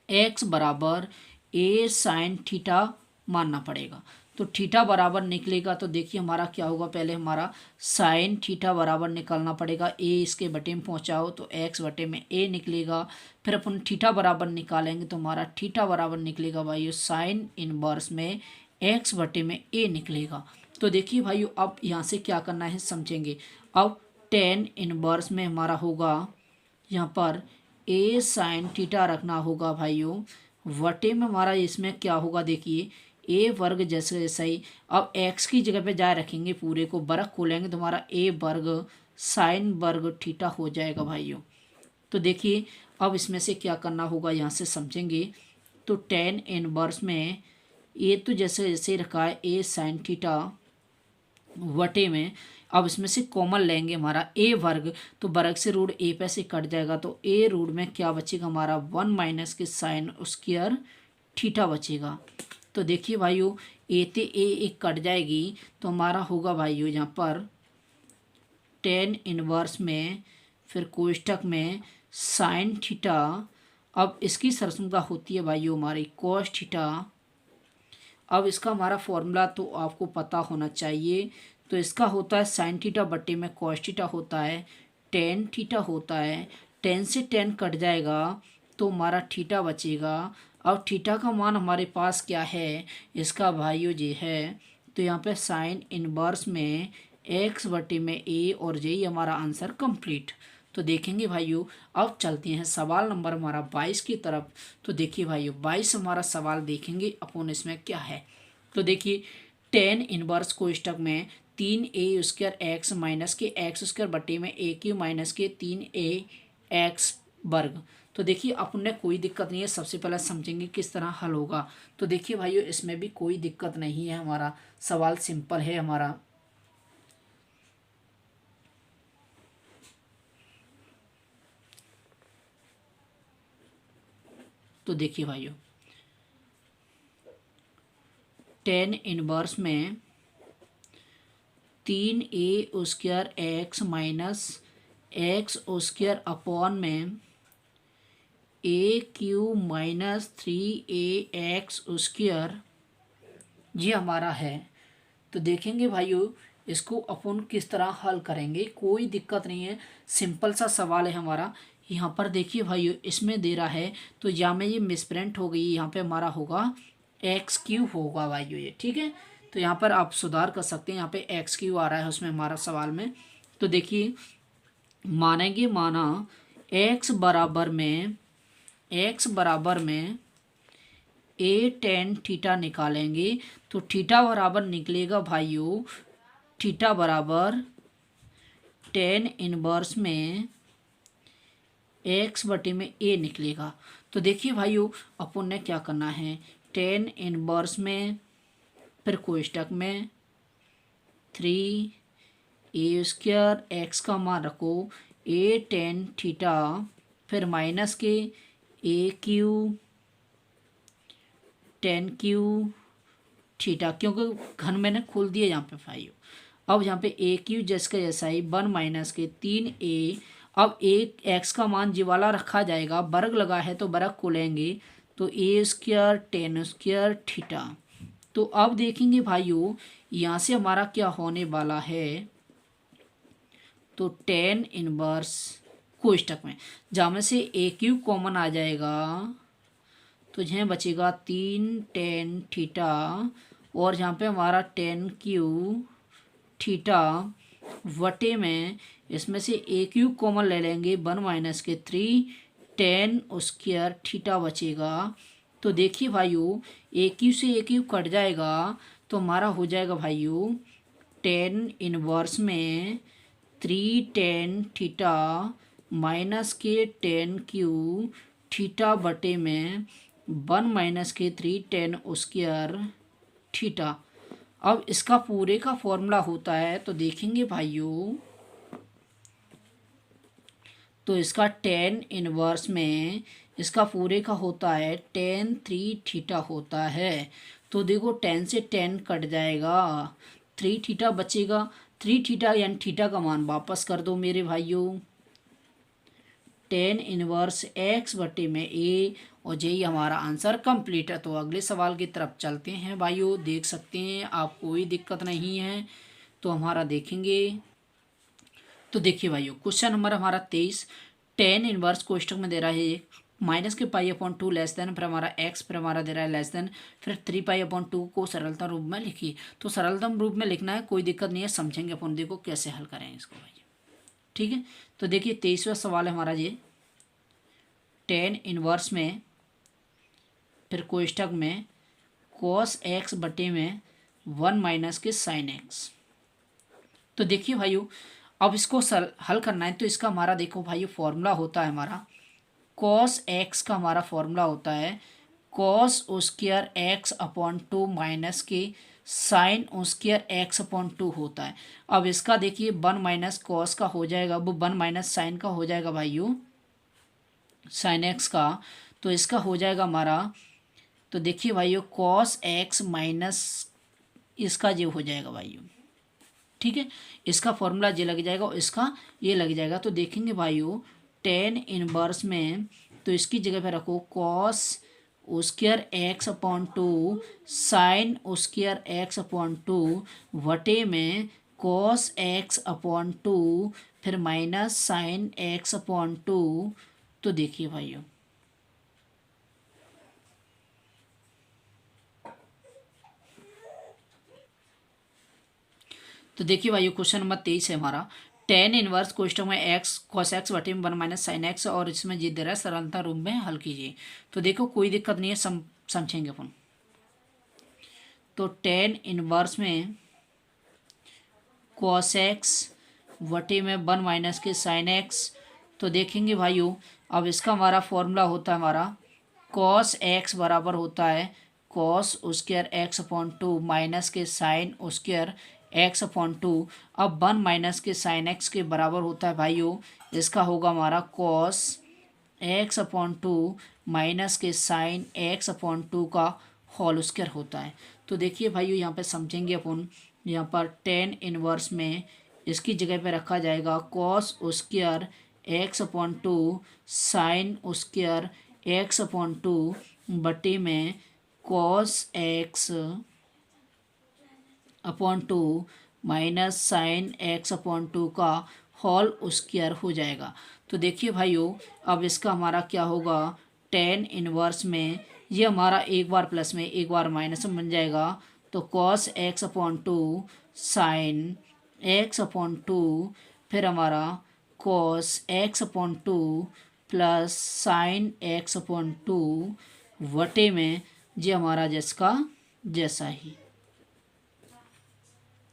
एक्स बराबर ए साइन थीटा मानना पड़ेगा। तो थीटा बराबर निकलेगा तो देखिए हमारा क्या होगा, पहले हमारा साइन थीटा बराबर निकालना पड़ेगा। ए इसके बटे में पहुंचाओ तो एक्स बटे में ए निकलेगा। फिर अपन थीटा बराबर निकालेंगे तो हमारा थीटा बराबर निकलेगा भाइयों साइन इनवर्स में एक्स बटे में ए निकलेगा। तो देखिए भाइयों अब यहाँ से क्या करना है समझेंगे। अब टेन इनवर्स में हमारा होगा यहाँ पर ए साइन थीटा रखना होगा भाइयों, वटे में हमारा इसमें क्या होगा देखिए ए वर्ग जैसे जैसा ही। अब एक्स की जगह पे जाए रखेंगे, पूरे को वर्ग खोलेंगे तो हमारा ए वर्ग साइन वर्ग थीटा हो जाएगा भाइयों। तो देखिए अब इसमें से क्या करना होगा यहाँ से समझेंगे। तो टेन इनवर्स में ए तो जैसे जैसे रखा है ए साइन थीटा वटे में, अब इसमें से कॉमन लेंगे हमारा ए वर्ग, तो वर्ग से रूट ए पे से कट जाएगा तो ए रूट में क्या बचेगा हमारा 1 माइनस के साइन स्क्वायर थीटा बचेगा। तो देखिए भाइयों ए ते ए एक कट जाएगी तो हमारा होगा भाइयों यहाँ पर टेन इनवर्स में फिर कोष्टक में साइन थीटा। अब इसकी सरसमता होती है भाइयों हमारी कॉस थीटा। अब इसका हमारा फॉर्मूला तो आपको पता होना चाहिए। तो इसका होता है साइन थीटा बट्टे में कॉस थीटा होता है, टेन थीटा होता है, टेन से टेन कट जाएगा तो हमारा थीटा बचेगा। अब थीटा का मान हमारे पास क्या है, इसका भाइयों ये है। तो यहाँ पे साइन इनवर्स में एक्स बटे में ए और यही हमारा आंसर कंप्लीट। तो देखेंगे भाइयों अब चलते हैं सवाल नंबर हमारा 22 की तरफ। तो देखिए भाइयों 22 हमारा सवाल देखेंगे अपन इसमें क्या है। तो देखिए टेन इनवर्स कोष्टक में 3a स्क्वायर एक्स माइनस के एक्स स्क्वायर बटे में ए क्यू माइनस के 3a एक्स वर्ग। तो देखिए अपन ने कोई दिक्कत नहीं है, सबसे पहले समझेंगे किस तरह हल होगा। तो देखिए भाइयों इसमें भी कोई दिक्कत नहीं है, हमारा सवाल सिंपल है हमारा। तो देखिए भाइयों टेन इनवर्स में 3a square x minus x square upon में a q minus 3a x square ये हमारा है। तो देखेंगे भाइयों इसको अपन किस तरह हल करेंगे, कोई दिक्कत नहीं है, सिंपल सा सवाल है हमारा। यहाँ पर देखिए भाइयों इसमें दे रहा है तो यहाँ में ये मिसप्रिंट हो गई, यहाँ पे हमारा होगा एक्स क्यू होगा भाइयों ये, ठीक है। तो यहाँ पर आप सुधार कर सकते हैं, यहाँ पे एक्स क्यू आ रहा है उसमें हमारा सवाल में। तो देखिए मानेंगे माना एक्स बराबर में ए टेन थीटा निकालेंगे तो थीटा बराबर निकलेगा भाइयों, थीटा बराबर टेन इनवर्स में एक्स बटे में ए निकलेगा। तो देखिए भाइयों अपन ने क्या करना है, टेन इनवर्स में फिर कोष्टक में 3a स्क्वायर एक्स का मान रखो ए टेन थीटा फिर माइनस के ए क्यू टेन क्यू थीटा, क्योंकि घन मैंने खोल दिया यहाँ पे भाइयों। अब यहाँ पे ए क्यू जैसा जैसा ही 1 माइनस के 3a। अब एक एक्स का मान जी वाला रखा जाएगा, वर्ग लगा है तो वर्ग खोलेंगे तो ए स्क्वायर टेन स्क्वायर थीटा। तो अब देखेंगे भाइयों यहाँ से हमारा क्या होने वाला है, तो टेन इनवर्स कोष्टक में जहाँ में से ए क्यू कॉमन आ जाएगा तो यहाँ बचेगा 3 टेन थीटा और यहाँ पे हमारा टेन क्यू थीटा वटे में इसमें से ए क्यू कॉमन ले लेंगे 1 माइनस के 3 टेन स्क्वायर थीटा बचेगा। तो देखिए भाइयों ए क्यू से ए क्यू कट जाएगा तो हमारा हो जाएगा भाइयों टेन इनवर्स में 3 टेन थीटा माइनस के टेन क्यू थीटा बटे में 1 माइनस के 3 टेन स्क्वायर थीटा। अब इसका पूरे का फॉर्मूला होता है तो देखेंगे भाइयों, तो इसका टेन इनवर्स में इसका पूरे का होता है टेन थ्री थीटा होता है। तो देखो 10 से 10 कट जाएगा, 3 थीटा बचेगा। 3 थीटा यानी थीटा का मान वापस कर दो मेरे भाइयों, टेन इनवर्स एक्स बटे में ए, और यही हमारा आंसर कंप्लीट है। तो अगले सवाल की तरफ चलते हैं भाइयों। देख सकते हैं आप, कोई दिक्कत नहीं है। तो हमारा देखेंगे, तो देखिए भाइयों क्वेश्चन नंबर हमारा 23, टेन इनवर्स कोष्टक में दे रहा है माइनस के pi upon two less than, फिर हमारा एक्स, फिर हमारा दे रहा है लेस देन, फिर 3 पाई अपॉन 2 को सरलता रूप में लिखिए। तो सरलतम रूप में लिखना है, कोई दिक्कत नहीं है, समझेंगे अपन। देखो कैसे हल करें इसको भाई, ठीक है। तो देखिए 23वां सवाल है हमारा ये, टेन इनवर्स में फिर कोष्टक में कॉस एक्स बटे में 1 माइनस के साइन एक्स। तो देखिए भाइयों अब इसको हल करना है। तो इसका हमारा देखो भाइयों फॉर्मूला होता है हमारा कॉस एक्स का, हमारा फॉर्मूला होता है cos square x upon 2 minus के साइन स्क्वायर एक्स अपॉन 2 होता है। अब इसका देखिए 1 माइनस कॉस का हो जाएगा, वो 1 माइनस साइन का हो जाएगा भाइयों, साइन एक्स का। तो इसका हो जाएगा हमारा, तो देखिए भाइयों कॉस एक्स माइनस इसका ये हो जाएगा भाइयों, ठीक है। इसका फॉर्मूला ये लग जाएगा और इसका ये लग जाएगा। तो देखेंगे भाइयों टेन इनवर्स में, तो इसकी जगह पे रखो cos square x upon 2 sine square x upon 2 वटे में कॉस एक्स अपॉन 2 फिर माइनस साइन एक्स अपॉन 2। तो देखिए भाइयों तो देखिए भाइयों क्वेश्चन नंबर 23 है हमारा, टेन इनवर्स कोष्टक में एक्स कॉस एक्स बटे में 1 माइनस साइन एक्स, और इसमें जी दे रहा है सरलता रूप में हल कीजिए। तो देखो कोई दिक्कत नहीं है, समझेंगे अपन। तो टेन इनवर्स में कॉस एक्स बटे में 1 माइनस के साइन एक्स। तो देखेंगे भाइयों अब इसका हमारा फॉर्मूला होता है हमारा कॉस एक्स बराबर होता है cos square x upon 2 minus के साइन स्क्वायर एक्स अपॉन 2। अब 1 माइनस के साइन एक्स के बराबर होता है भाइयों, इसका होगा हमारा कॉस एक्स अपॉन 2 माइनस के साइन एक्स अपॉन 2 का होल स्क्वायर होता है। तो देखिए भाइयों यहाँ पे समझेंगे अपन, यहाँ पर टेन इनवर्स में इसकी जगह पे रखा जाएगा cos square x upon 2 sine square x upon 2 बटे में cos x upon 2 minus sine x upon 2 का होल स्क्वायर हो जाएगा। तो देखिए भाइयों अब इसका हमारा क्या होगा, टेन इनवर्स में ये हमारा एक बार प्लस में एक बार माइनस में बन जाएगा। तो cos x upon 2 sine x upon 2 फिर हमारा cos x upon 2 plus sine x upon 2 वटे में ये हमारा जिसका जैसा ही।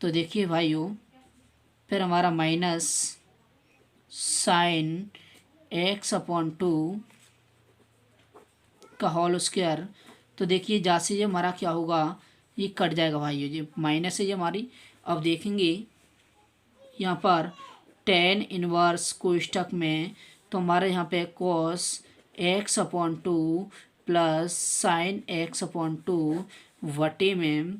तो देखिए भाइयों फिर हमारा माइनस साइन एक्स अपॉन 2 का होल स्क्वायर। तो देखिए जहाँ से ये हमारा क्या होगा, ये कट जाएगा भाइयों, ये माइनस है ये हमारी। अब देखेंगे यहाँ पर टेन इनवर्स कोष्टक में, तो हमारे यहाँ पे cos x upon 2 plus sine x upon 2 वटे में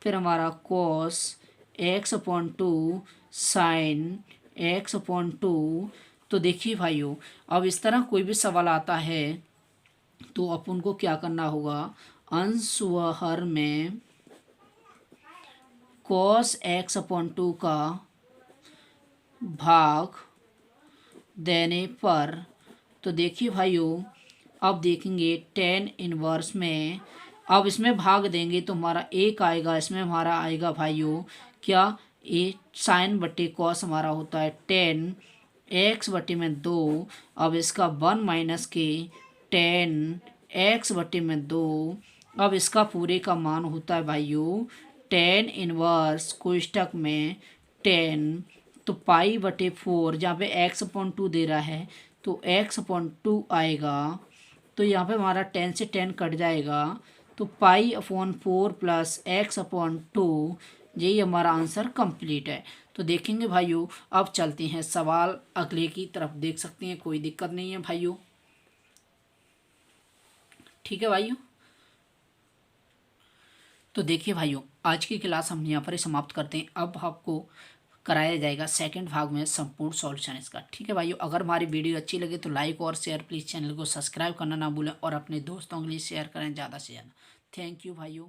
फिर हमारा cos x upon 2 sine x upon 2। तो देखिए भाइयों अब इस तरह कोई भी सवाल आता है तो अपन को क्या करना होगा, अंश व हर में कॉस एक्स अपॉन 2 का भाग देने पर। तो देखिए भाइयों अब देखेंगे टेन इनवर्स में, अब इसमें भाग देंगे तो हमारा एक आएगा, इसमें हमारा आएगा भाइयों क्या, ए साइन बटे कॉस हमारा होता है टेन एक्स बटे में 2। अब इसका 1 माइनस के टेन एक्स बटे में 2। अब इसका पूरे का मान होता है भाइयों टेन इनवर्स कोष्टक में 10, तो पाई बटे 4, जहाँ पे एक्स अपॉन 2 दे रहा है तो एक्स अपॉन 2 आएगा। तो यहाँ पे हमारा 10 से 10 कट जाएगा, तो pi upon 4 plus x upon 2, यही हमारा आंसर कंप्लीट है। तो देखेंगे भाइयों। अब चलते हैं सवाल अगले की तरफ, देख सकते हैं, कोई दिक्कत नहीं है भाइयों। ठीक है भाइयों, तो देखिए भाइयों, आज की क्लास हम यहाँ पर ही समाप्त करते हैं। अब आपको कराया जाएगा सेकंड भाग में संपूर्ण सॉल्यूशन इसका। ठीक है भाइयों, अगर हमारी वीडियो अच्छी लगे तो लाइक और शेयर, प्लीज़ चैनल को सब्सक्राइब करना ना भूलें और अपने दोस्तों के लिए शेयर करें ज़्यादा से ज़्यादा। थैंक यू भाइयों।